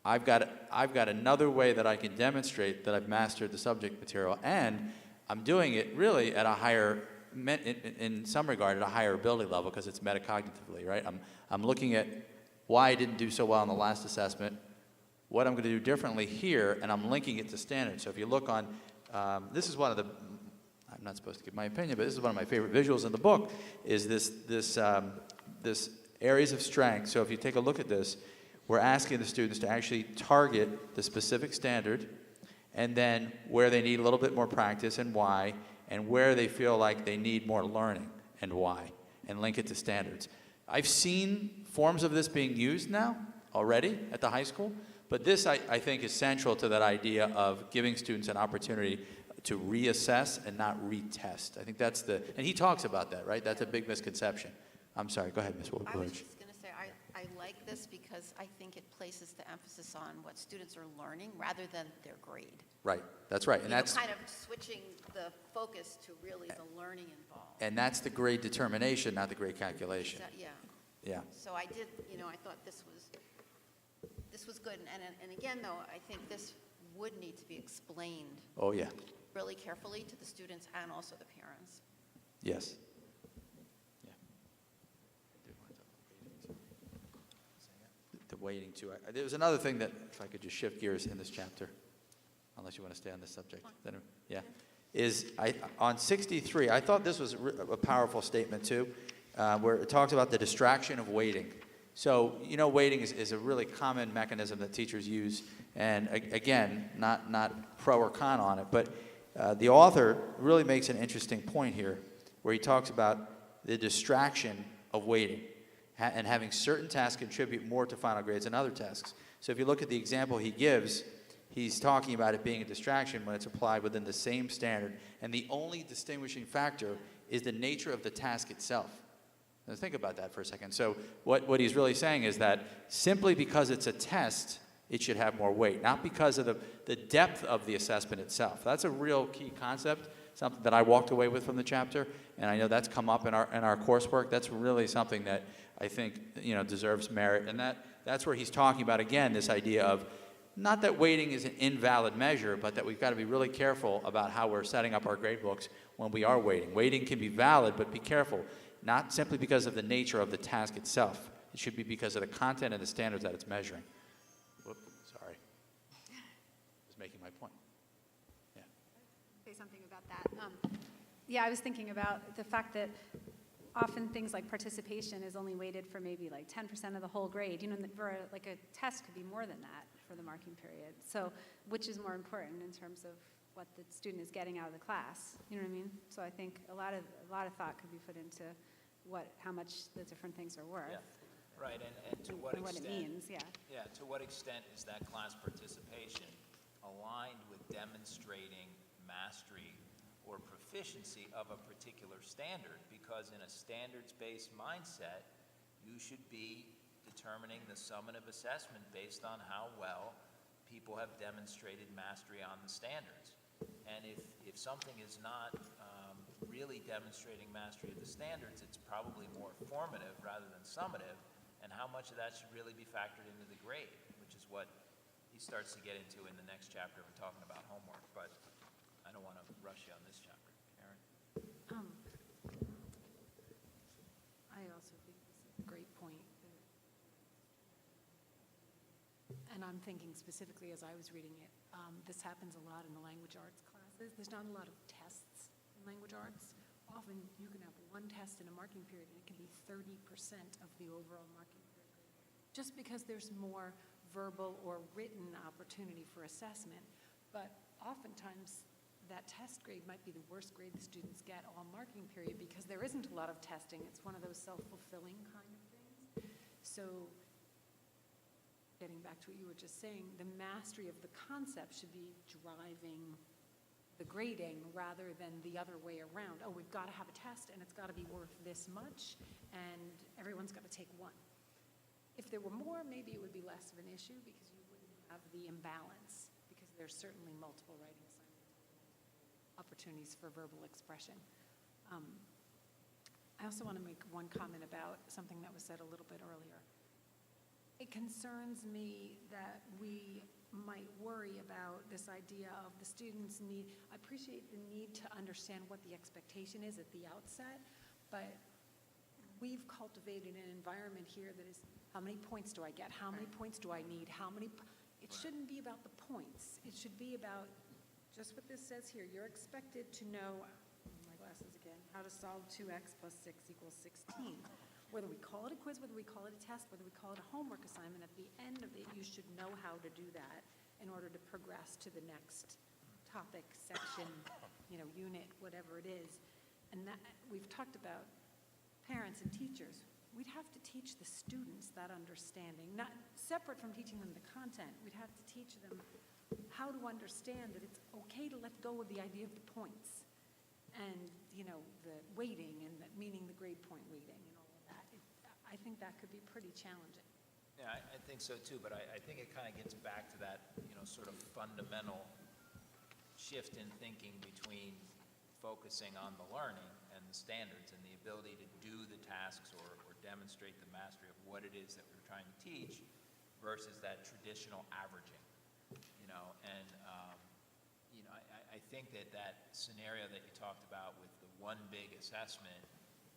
I've got another way that I can demonstrate that I've mastered the subject material, and I'm doing it really at a higher, in some regard, at a higher ability level, because it's metacognitively, right? I'm looking at why I didn't do so well in the last assessment, what I'm going to do differently here, and I'm linking it to standards. So if you look on, this is one of the, I'm not supposed to give my opinion, but this is one of my favorite visuals in the book, is this areas of strength. So if you take a look at this, we're asking the students to actually target the specific standard, and then where they need a little bit more practice and why, and where they feel like they need more learning and why, and link it to standards. I've seen forms of this being used now already at the high school, but this, I think, is central to that idea of giving students an opportunity to reassess and not retest. I think that's the, and he talks about that, right? That's a big misconception. I'm sorry, go ahead, Ms. Woodbridge. I was just going to say, I like this because I think it places the emphasis on what students are learning rather than their grade. Right, that's right. And that's kind of switching the focus to really the learning involved. And that's the grade determination, not the grade calculation. Yeah. Yeah. So I did, I thought this was good. And again, though, I think this would need to be explained Oh, yeah. really carefully to the students and also the parents. Yes. Yeah. The weighting, too. There was another thing that, if I could just shift gears in this chapter, unless you want to stay on this subject. Then, yeah. On 63, I thought this was a powerful statement, too, where it talks about the distraction of waiting. So, waiting is a really common mechanism that teachers use. And again, not pro or con on it, but the author really makes an interesting point here, where he talks about the distraction of waiting and having certain tasks contribute more to final grades than other tasks. So if you look at the example he gives, he's talking about it being a distraction when it's applied within the same standard, and the only distinguishing factor is the nature of the task itself. Now think about that for a second. So what he's really saying is that simply because it's a test, it should have more weight, not because of the depth of the assessment itself. That's a real key concept, something that I walked away with from the chapter, and I know that's come up in our coursework. That's really something that I think deserves merit, and that's where he's talking about, again, this idea of not that weighting is an invalid measure, but that we've got to be really careful about how we're setting up our grade books when we are weighting. Weighting can be valid, but be careful, not simply because of the nature of the task itself. It should be because of the content and the standards that it's measuring. Whoop, sorry. Just making my point. Yeah. Say something about that. Yeah, I was thinking about the fact that often things like participation is only weighted for maybe like 10% of the whole grade. For a test could be more than that for the marking period. So, which is more important in terms of what the student is getting out of the class? You know what I mean? So I think a lot of thought could be put into how much the different things are worth. Yeah. Right, and to what and extent? What it means, yeah. Yeah, to what extent is that class participation aligned with demonstrating mastery or proficiency of a particular standard? Because in a standards-based mindset, you should be determining the summative assessment based on how well people have demonstrated mastery on the standards. And if something is not really demonstrating mastery of the standards, it's probably more formative rather than summative, and how much of that should really be factored into the grade, which is what he starts to get into in the next chapter when talking about homework. But I don't want to rush you on this chapter. Karen? I also think this is a great point. And I'm thinking specifically as I was reading it, this happens a lot in the language arts classes. There's not a lot of tests in language arts. Often you can have one test in a marking period and it can be 30% of the overall marking period. Just because there's more verbal or written opportunity for assessment, but oftentimes that test grade might be the worst grade the students get all marking period because there isn't a lot of testing. It's one of those self-fulfilling kind of things. So getting back to what you were just saying, the mastery of the concept should be driving the grading rather than the other way around. Oh, we've got to have a test and it's got to be worth this much and everyone's got to take one. If there were more, maybe it would be less of an issue because you wouldn't have the imbalance because there's certainly multiple writing assignments, opportunities for verbal expression. I also want to make one comment about something that was said a little bit earlier. It concerns me that we might worry about this idea of the students' need. I appreciate the need to understand what the expectation is at the outset, but we've cultivated an environment here that is, how many points do I get? How many points do I need? It shouldn't be about the points. It should be about just what this says here. You're expected to know, my glasses again, how to solve 2x plus 6 equals 16. Whether we call it a quiz, whether we call it a test, whether we call it a homework assignment, at the end of it, you should know how to do that in order to progress to the next topic, section, unit, whatever it is. And that we've talked about parents and teachers. We'd have to teach the students that understanding, not separate from teaching them the content. We'd have to teach them how to understand that it's okay to let go of the idea of the points and, the weighting and that meaning the grade point weighting and all of that. I think that could be pretty challenging. Yeah, I think so too, but I think it kind of gets back to that, sort of fundamental shift in thinking between focusing on the learning and the standards and the ability to do the tasks or demonstrate the mastery of what it is that we're trying to teach versus that traditional averaging, I think that scenario that you talked about with the one big assessment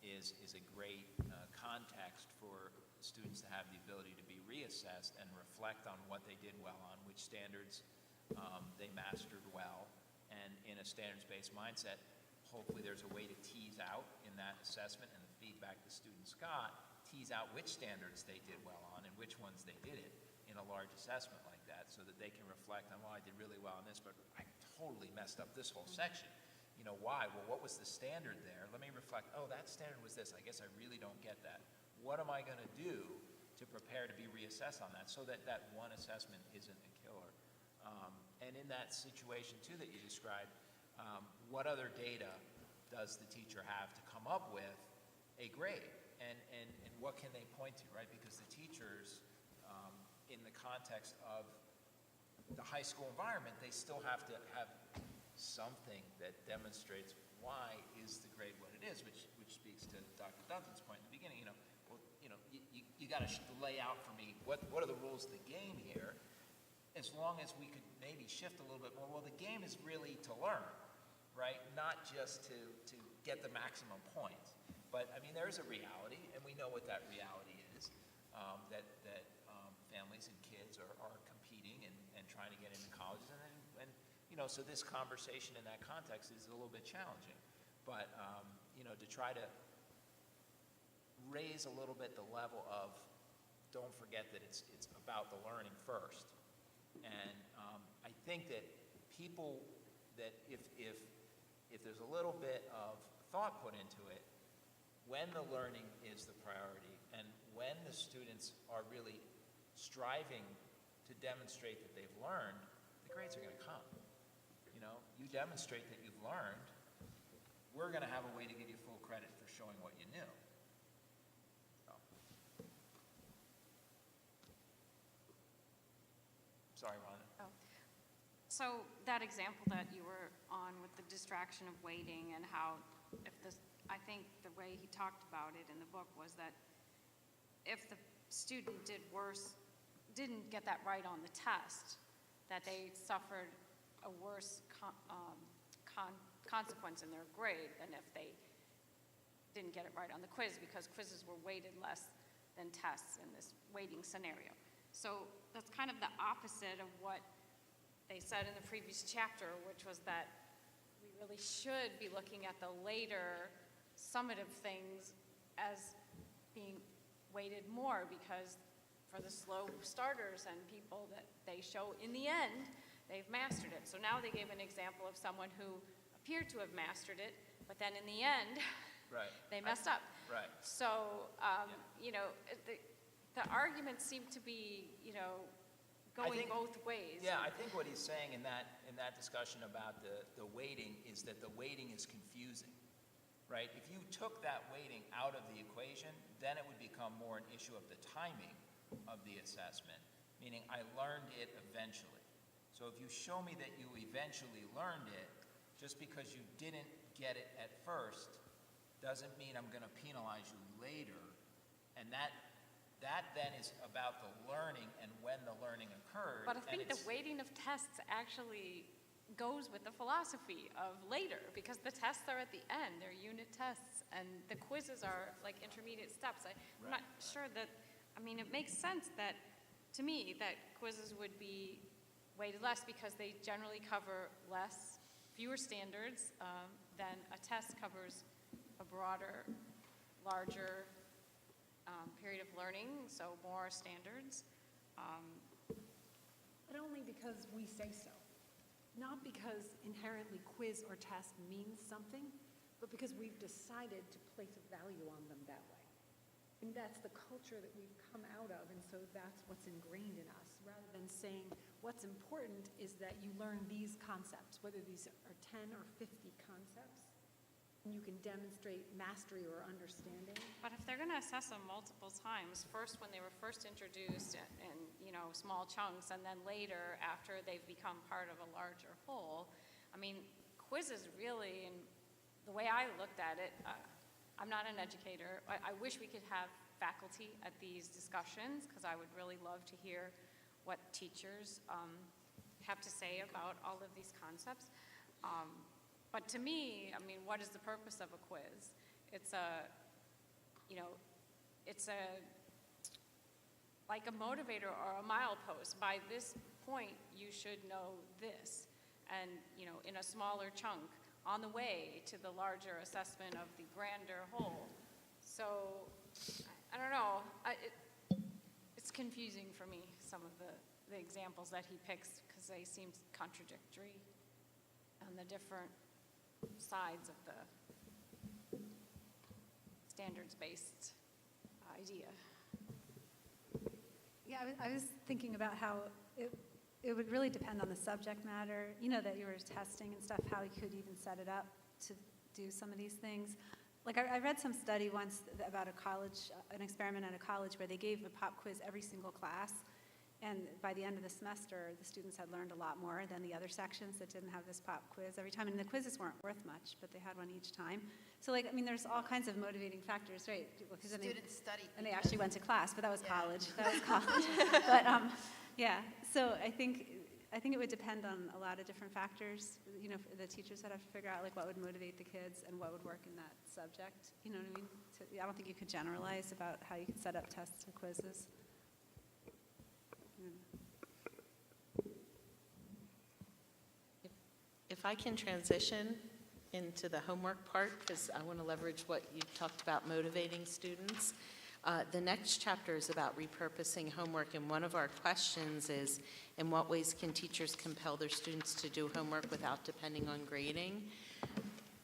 is a great context for students to have the ability to be reassessed and reflect on what they did well on, which standards they mastered well, and in a standards-based mindset, hopefully there's a way to tease out in that assessment and the feedback the students got, tease out which standards they did well on and which ones they didn't in a large assessment like that so that they can reflect on, well, I did really well on this, but I totally messed up this whole section. Why? Well, what was the standard there? Let me reflect, oh, that standard was this. I guess I really don't get that. What am I going to do to prepare to be reassessed on that so that that one assessment isn't a killer? And in that situation, too, that you described, what other data does the teacher have to come up with a grade? And what can they point to, right? Because the teachers, in the context of the high school environment, they still have to have something that demonstrates why is the grade what it is, which speaks to Dr. Duncan's point in the beginning. You got to lay out for me what are the rules of the game here. As long as we could maybe shift a little bit more, well, the game is really to learn, right? Not just to get the maximum points. But I mean, there's a reality, and we know what that reality is. That families and kids are competing and trying to get into colleges, and so this conversation in that context is a little bit challenging. But to try to raise a little bit the level of, don't forget that it's about the learning first. And I think that people that if there's a little bit of thought put into it, when the learning is the priority and when the students are really striving to demonstrate that they've learned, the grades are going to come. You demonstrate that you've learned, we're going to have a way to give you full credit for showing what you knew. Sorry, Rhonda. Oh. So that example that you were on with the distraction of waiting and how I think the way he talked about it in the book was that if the student didn't get that right on the test, that they suffered a worse consequence in their grade than if they didn't get it right on the quiz, because quizzes were weighted less than tests in this weighting scenario. So that's kind of the opposite of what they said in the previous chapter, which was that we really should be looking at the later summative things as being weighted more, because for the slow starters and people that they show in the end, they've mastered it. So now they gave an example of someone who appeared to have mastered it, but then in the end, Right. they messed up. Right. So, you know, the arguments seem to be, you know, going both ways. Yeah, I think what he's saying in that discussion about the weighting is that the weighting is confusing, right? If you took that weighting out of the equation, then it would become more an issue of the timing of the assessment, meaning I learned it eventually. So if you show me that you eventually learned it, just because you didn't get it at first, doesn't mean I'm going to penalize you later. And that then is about the learning and when the learning occurred. But I and think the it's- weighting of tests actually goes with the philosophy of later, because the tests are at the end, they're unit tests, and the quizzes are like intermediate steps. I'm not sure that, I mean, it makes sense that, to me, that quizzes would be weighted less because they generally cover fewer standards than a test covers a broader, larger period of learning, so more standards. But only because we say so. Not because inherently quiz or test means something, but because we've decided to place a value on them that way. And that's the culture that we've come out of, and so that's what's ingrained in us, rather than saying what's important is that you learn these concepts, whether these are 10 or 50 concepts, and you can demonstrate mastery or understanding. But if they're going to assess them multiple times, first when they were first introduced in, you know, small chunks, and then later after they've become part of a larger whole, I mean, quizzes really, and the way I looked at it, I'm not an educator. I wish we could have faculty at these discussions, because I would really love to hear what teachers have to say about all of these concepts. But to me, I mean, what is the purpose of a quiz? It's like a motivator or a milepost. By this point, you should know this. And, you know, in a smaller chunk, on the way to the larger assessment of the grander whole. So, I don't know. It's confusing for me, some of the examples that he picks, because they seem contradictory on the different sides of the standards-based idea. Yeah, I was thinking about how it would really depend on the subject matter, you know, that you were testing and stuff, how you could even set it up to do some of these things. Like I read some study once about a college, an experiment at a college where they gave a pop quiz every single class, and by the end of the semester, the students had learned a lot more than the other sections that didn't have this pop quiz every time. And the quizzes weren't worth much, but they had one each time. So, like, I mean, there's all kinds of motivating factors, right? Students study. And they actually went to class, but that was Yeah. college. That was college. But yeah, so I think it would depend on a lot of different factors. You know, the teachers would have to figure out like what would motivate the kids and what would work in that subject. You know what I mean? I don't think you could generalize about how you could set up tests and quizzes. If I can transition into the homework part, because I want to leverage what you talked about motivating students. The next chapter is about repurposing homework, and one of our questions is, in what ways can teachers compel their students to do homework without depending on grading?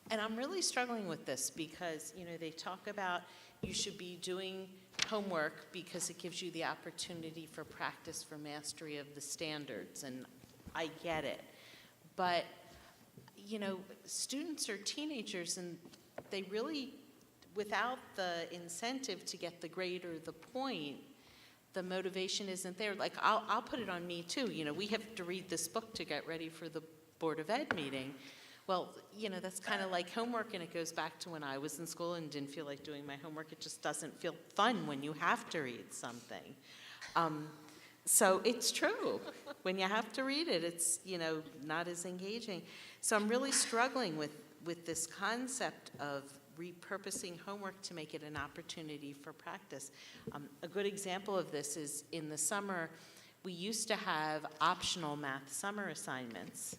And I'm really struggling with this because, you know, they talk about you should be doing homework because it gives you the opportunity for practice for mastery of the standards, and I get it. But, you know, students are teenagers, and they really, without the incentive to get the grade or the point, the motivation isn't there. Like, I'll put it on me too. You know, we have to read this book to get ready for the Board of Ed meeting. Well, you know, that's kind of like homework, and it goes back to when I was in school and didn't feel like doing my homework. It just doesn't feel fun when you have to read something. So it's true. When you have to read it, it's, you know, not as engaging. So I'm really struggling with this concept of repurposing homework to make it an opportunity for practice. A good example of this is in the summer, we used to have optional math summer assignments.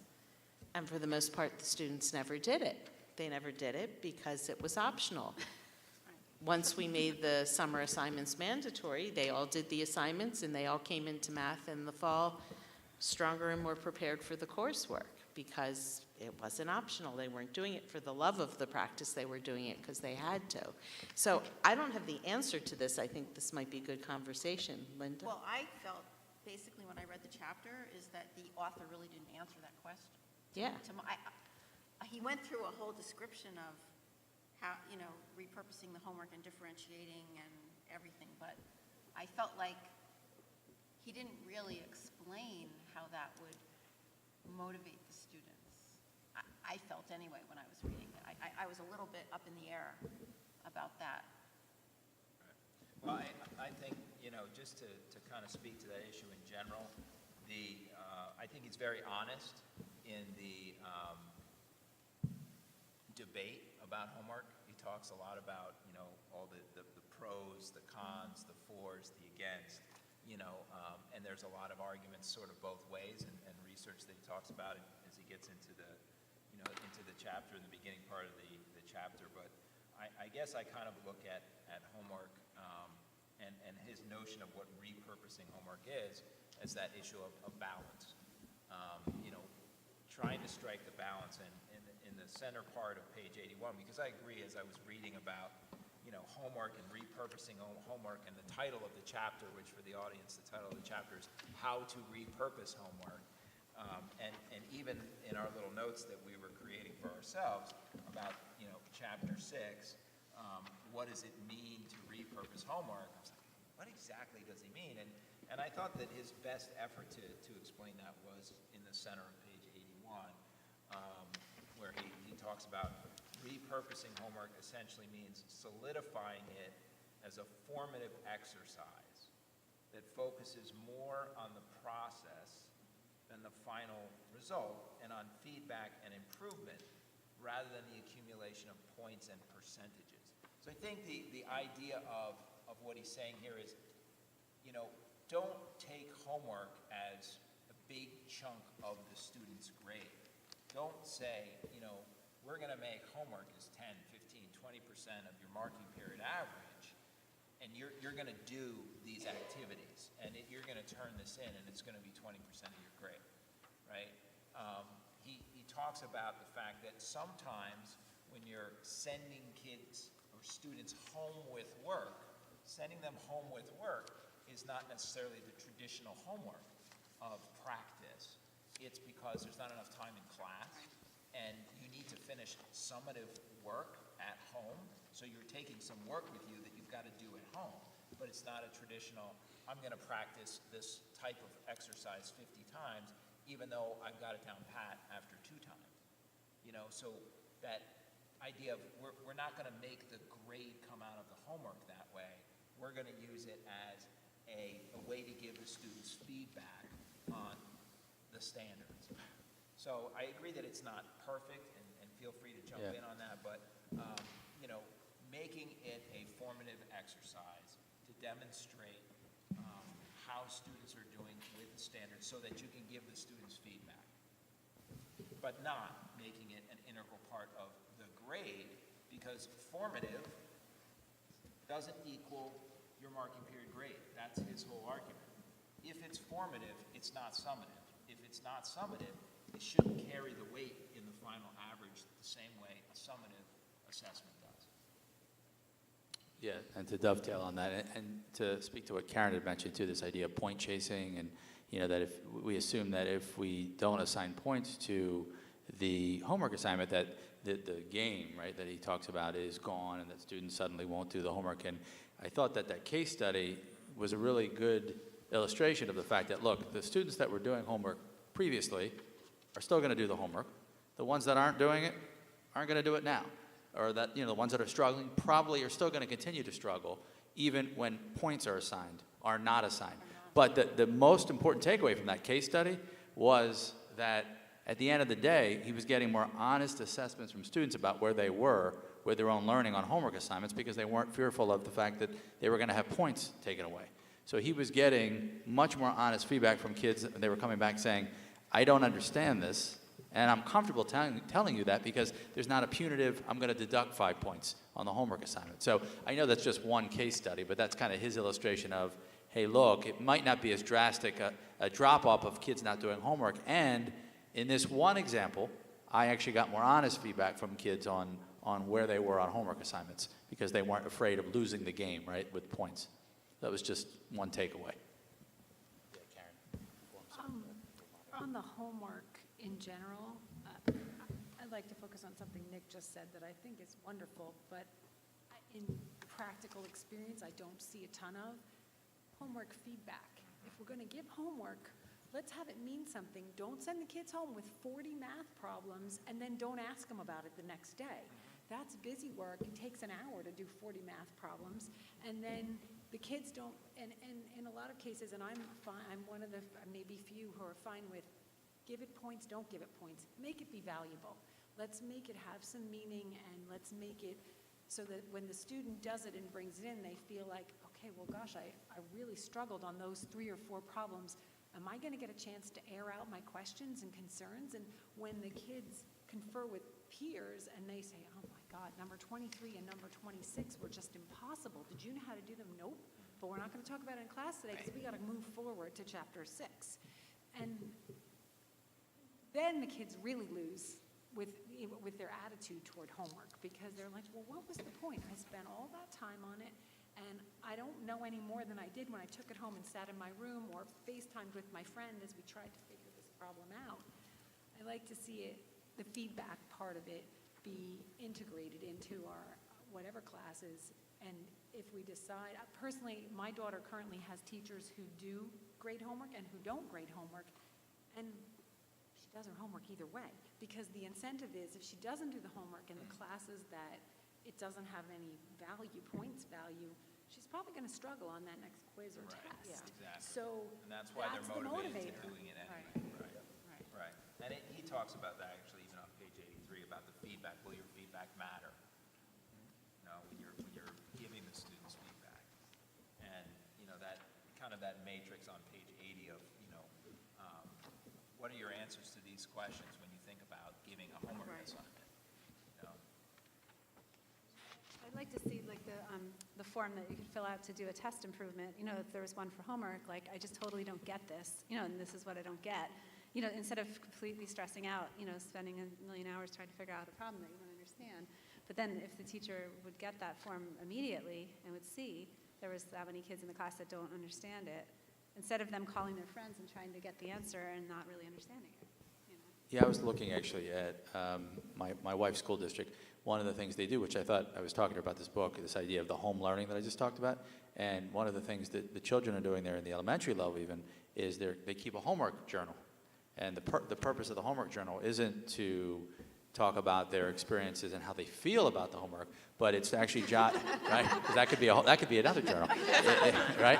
And for the most part, the students never did it. They never did it because it was optional. Once we made the summer assignments mandatory, they all did the assignments and they all came into math in the fall stronger and more prepared for the coursework because it wasn't optional. They weren't doing it for the love of the practice. They were doing it because they had to. So I don't have the answer to this. I think this might be good conversation. Linda? Well, I felt, basically, when I read the chapter, is that the author really didn't answer that question. Yeah. He went through a whole description of how, repurposing the homework and differentiating and everything, but I felt like he didn't really explain how that would motivate the students. I felt anyway when I was reading it. I was a little bit up in the air about that. Well, I think, just to kind of speak to that issue in general, I think he's very honest in the debate about homework. He talks a lot about, all the pros, the cons, the fors, the against, and there's a lot of arguments sort of both ways and research that he talks about as he gets into the, into the chapter, in the beginning part of the chapter. But I guess I kind of look at homework and his notion of what repurposing homework is as that issue of balance. Trying to strike the balance in the center part of page 81, because I agree, as I was reading about homework and repurposing homework, and the title of the chapter, which for the audience, the title of the chapter is How to Repurpose Homework. And even in our little notes that we were creating for ourselves about, chapter 6, what does it mean to repurpose homework? I was like, what exactly does he mean? And I thought that his best effort to explain that was in the center of page 81, where he talks about repurposing homework essentially means solidifying it as a formative exercise that focuses more on the process than the final result, and on feedback and improvement rather than the accumulation of points and percentages. So I think the idea of what he's saying here is, don't take homework as a big chunk of the student's grade. Don't say, we're going to make homework as 10, 15, 20% of your marking period average, and you're going to do these activities, and you're going to turn this in, and it's going to be 20% of your grade, right? He talks about the fact that sometimes when you're sending kids or students home with work, sending them home with work is not necessarily the traditional homework of practice. It's because there's not enough time in class, and you need to finish summative work at home, so you're taking some work with you that you've got to do at home. But it's not a traditional, I'm going to practice this type of exercise 50 times, even though I've got it down pat after 2 times. So that idea of we're not going to make the grade come out of the homework that way. We're going to use it as a way to give the students feedback on the standards. So I agree that it's not perfect, and feel free to jump in on that, but making it a formative exercise to demonstrate how students are doing with the standards so that you can give the students feedback, but not making it an integral part of the grade, because formative doesn't equal your marking period grade. That's his whole argument. If it's formative, it's not summative. If it's not summative, it shouldn't carry the weight in the final average the same way a summative assessment does. Yeah, and to dovetail on that, and to speak to what Karen had mentioned too, this idea of point chasing, and that if we assume that if we don't assign points to the homework assignment, that the game, right, that he talks about is gone, and that students suddenly won't do the homework. And I thought that case study was a really good illustration of the fact that, look, the students that were doing homework previously are still going to do the homework. The ones that aren't doing it aren't going to do it now. Or that, the ones that are struggling probably are still going to continue to struggle, even when points are assigned, are not assigned. But the most important takeaway from that case study was that at the end of the day, he was getting more honest assessments from students about where they were with their own learning on homework assignments, because they weren't fearful of the fact that they were going to have points taken away. So he was getting much more honest feedback from kids, and they were coming back saying, I don't understand this, and I'm comfortable telling you that because there's not a punitive, I'm going to deduct 5 points on the homework assignment. So I know that's just one case study, but that's kind of his illustration of hey, look, it might not be as drastic a drop-off of kids not doing homework. And in this one example, I actually got more honest feedback from kids on where they were on homework assignments because they weren't afraid of losing the game, right, with points. That was just one takeaway. On the homework in general, I'd like to focus on something Nick just said that I think is wonderful, but in practical experience, I don't see a ton of homework feedback. If we're going to give homework, let's have it mean something. Don't send the kids home with 40 math problems and then don't ask them about it the next day. That's busy work. It takes an hour to do 40 math problems. And then the kids don't, and in a lot of cases, and I'm one of the maybe few who are fine with give it points, don't give it points. Make it be valuable. Let's make it have some meaning, and let's make it so that when the student does it and brings it in, they feel like, okay, well, gosh, I really struggled on those 3 or 4 problems. Am I going to get a chance to air out my questions and concerns? And when the kids confer with peers and they say, oh my God, number 23 and number 26 were just impossible. Did you know how to do them? Nope. But we're not going to talk about it in class today because we got to move forward to chapter 6. And then the kids really lose with their attitude toward homework because they're like, well, what was the point? I spent all that time on it. And I don't know any more than I did when I took it home and sat in my room or FaceTimed with my friend as we tried to figure this problem out. I like to see it, the feedback part of it, be integrated into our whatever classes. And if we decide, personally, my daughter currently has teachers who do grade homework and who don't grade homework. And she does her homework either way because the incentive is if she doesn't do the homework in the classes that it doesn't have any points value, she's probably going to struggle on that next quiz or test. Yeah, exactly. So And that's why they're the motivated motivator. to doing it anyway. Right. And he talks about that actually even on page 83 about the feedback. Will your feedback matter? You know, when you're giving the students feedback. And, you know, that kind of that matrix on page 80 of, you know, what are your answers to these questions when you think about giving a homework assignment? You know? I'd like to see like the form that you could fill out to do a test improvement. You know, if there was one for homework, like I just totally don't get this, you know, and this is what I don't get. You know, instead of completely stressing out, you know, spending a million hours trying to figure out a problem that you don't understand. But then if the teacher would get that form immediately and would see there was that many kids in the class that don't understand it, instead of them calling their friends and trying to get the answer and not really understanding it. You know? Yeah, I was looking actually at my wife's school district. One of the things they do, which I thought I was talking about this book, this idea of the home learning that I just talked about, and one of the things that the children are doing there in the elementary level even is they keep a homework journal. And the purpose of the homework journal isn't to talk about their experiences and how they feel about the homework, but it's to actually jot, right? Because that could be another journal, right?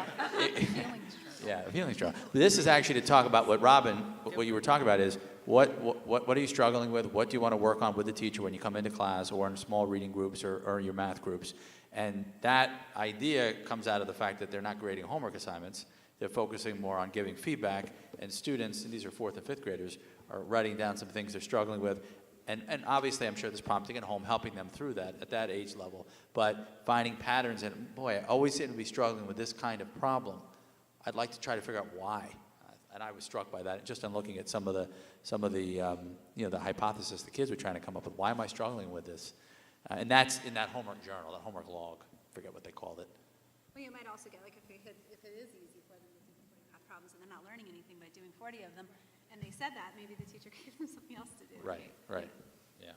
Yeah, a feelings journal. This is actually to talk about what you were talking about is what are you struggling with? What do you want to work on with the teacher when you come into class or in small reading groups or your math groups? And that idea comes out of the fact that they're not grading homework assignments. They're focusing more on giving feedback, and students, and these are 4th and 5th graders, are writing down some things they're struggling with. And obviously, I'm sure there's prompting at home, helping them through that at that age level. But finding patterns, and boy, I always seem to be struggling with this kind of problem. I'd like to try to figure out why. And I was struck by that just in looking at some of the you know, the hypothesis the kids were trying to come up with. Why am I struggling with this? And that's in that homework journal, that homework log. I forget what they called it. Well, you might also get, like, if it is easy for them to do math problems and they're not learning anything by doing 40 of them, and they said that, maybe the teacher gave them something else to do. Right. Yeah.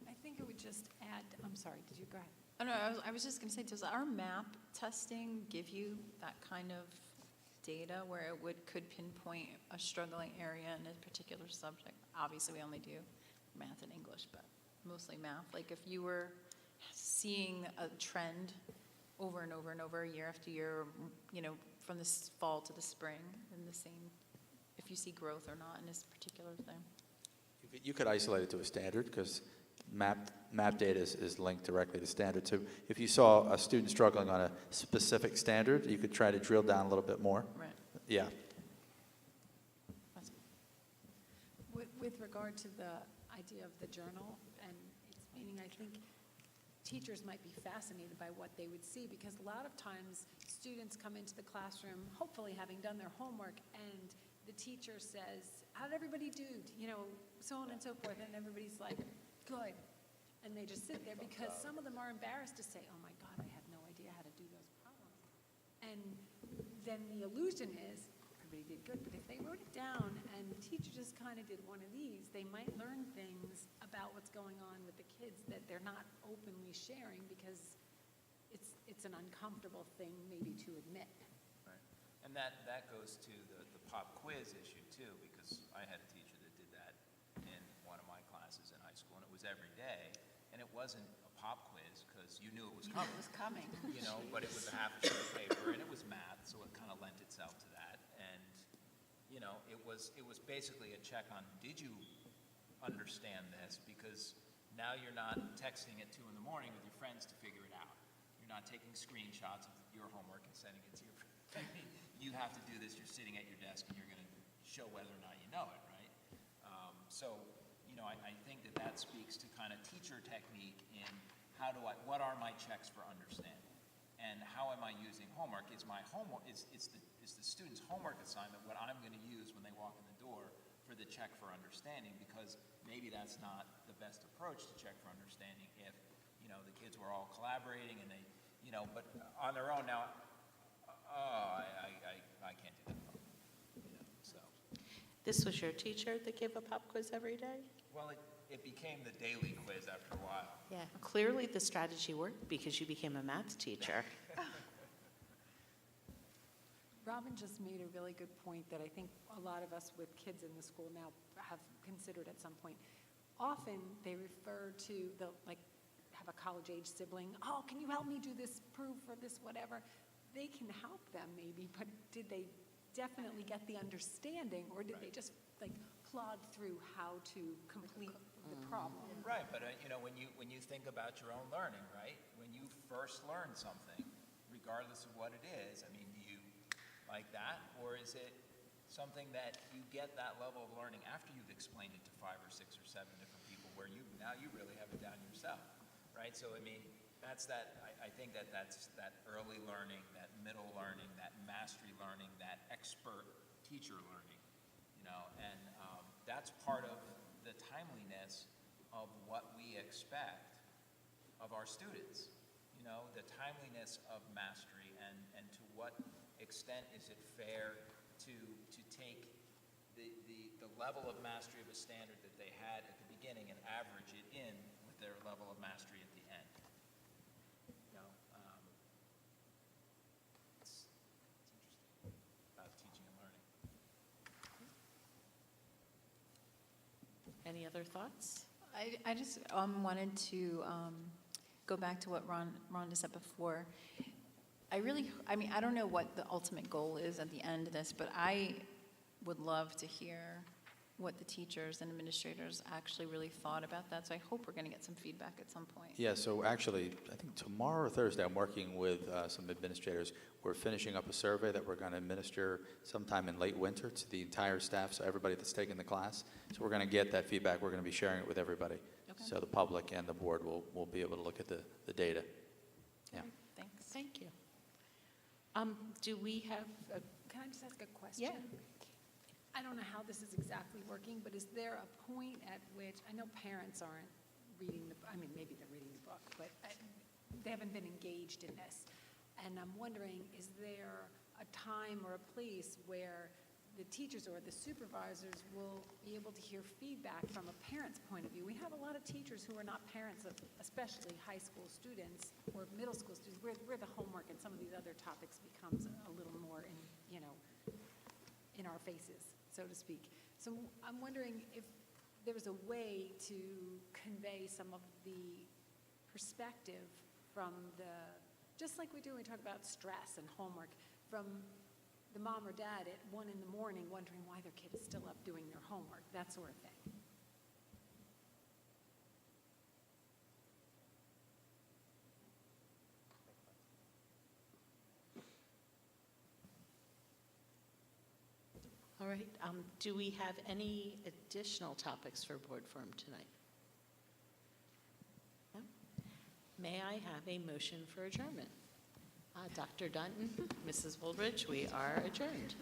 I think it would just add, I'm sorry, did you go ahead? Oh, no, I was just going to say, does our map testing give you that kind of data where it could pinpoint a struggling area in a particular subject? Obviously, we only do math and English, but mostly math. Like if you were seeing a trend over and over and over, year after year, you know, from this fall to the spring, in the same, if you see growth or not in this particular thing. You could isolate it to a standard because map data is linked directly to standard. So if you saw a student struggling on a specific standard, you could try to drill down a little bit more. Right. Yeah. With regard to the idea of the journal and its meaning, I think teachers might be fascinated by what they would see, because a lot of times students come into the classroom, hopefully having done their homework, and the teacher says, how did everybody do? You know, so on and so forth, and everybody's like, good. And they just sit there because some of them are embarrassed to say, oh my God, I had no idea how to do those problems. And then the illusion is, everybody did good, but if they wrote it down and the teacher just kind of did one of these, they might learn things about what's going on with the kids that they're not openly sharing because it's an uncomfortable thing maybe to admit. Right. And that goes to the pop quiz issue too, because I had a teacher that did that in one of my classes in high school, and it was every day, and it wasn't a pop quiz because you knew it was coming. It was coming. You know, but it was a half a sheet of paper, and it was math, so it kind of lent itself to that. And, you know, it was basically a check on, did you understand this? Because now you're not texting at 2 in the morning with your friends to figure it out. You're not taking screenshots of your homework and sending it to your friends. You have to do this, you're sitting at your desk, and you're going to show whether or not you know it, right? So, you know, I think that speaks to kind of teacher technique in what are my checks for understanding? And how am I using homework? Is my homework, is the student's homework assignment what I'm going to use when they walk in the door for the check for understanding? Because maybe that's not the best approach to check for understanding if, you know, the kids were all collaborating and they, you know, but on their own now, I can't do that. You know, so. This was your teacher that gave a pop quiz every day? Well, it became the daily quiz after a while. Yeah, clearly the strategy worked because you became a math teacher. Robin just made a really good point that I think a lot of us with kids in the school now have considered at some point. Often they refer to have a college-age sibling, oh, can you help me do this proof or this whatever? They can help them maybe, but did they definitely get the understanding, or did they just plod through how to complete the problem? Right, but you know, when you think about your own learning, right? When you first learn something, regardless of what it is, I mean, do you like that, or is it something that you get that level of learning after you've explained it to 5 or 6 or 7 different people, where now you really have it down yourself, right? So I mean, I think that's that early learning, that middle learning, that mastery learning, that expert teacher learning, you know, and that's part of the timeliness of what we expect of our students, you know, the timeliness of mastery, and to what extent is it fair to take the level of mastery of a standard that they had at the beginning and average it in with their level of mastery at the end. You know, it's interesting about teaching and learning. Any other thoughts? I just wanted to go back to what Rhonda said before. I mean, I don't know what the ultimate goal is at the end of this, but I would love to hear what the teachers and administrators actually really thought about that. So I hope we're going to get some feedback at some point. Yeah, so actually, I think tomorrow or Thursday, I'm working with some administrators. We're finishing up a survey that we're going to administer sometime in late winter to the entire staff, so everybody that's taken the class. So we're going to get that feedback. We're going to be sharing it with everybody. Okay. So the public and the board will be able to look at the data. Yeah. Okay, thanks. Thank you. Do we have a, Can I just ask a question? Yeah. I don't know how this is exactly working, but is there a point at which, I know parents aren't reading maybe they're reading the book, but they haven't been engaged in this. And I'm wondering, is there a time or a place where the teachers or the supervisors will be able to hear feedback from a parent's point of view? We have a lot of teachers who are not parents of especially high school students or middle school students, where the homework and some of these other topics becomes a little more in our faces, so to speak. So I'm wondering if there's a way to convey some of the perspective from just like we do when we talk about stress and homework, from the mom or dad at 1 in the morning wondering why their kid is still up doing their homework, that sort of thing. all right, do we have any additional topics for board forum tonight? No? may I have a motion for adjournment? Dr. Dunton, Mrs. Woolridge, we are adjourned.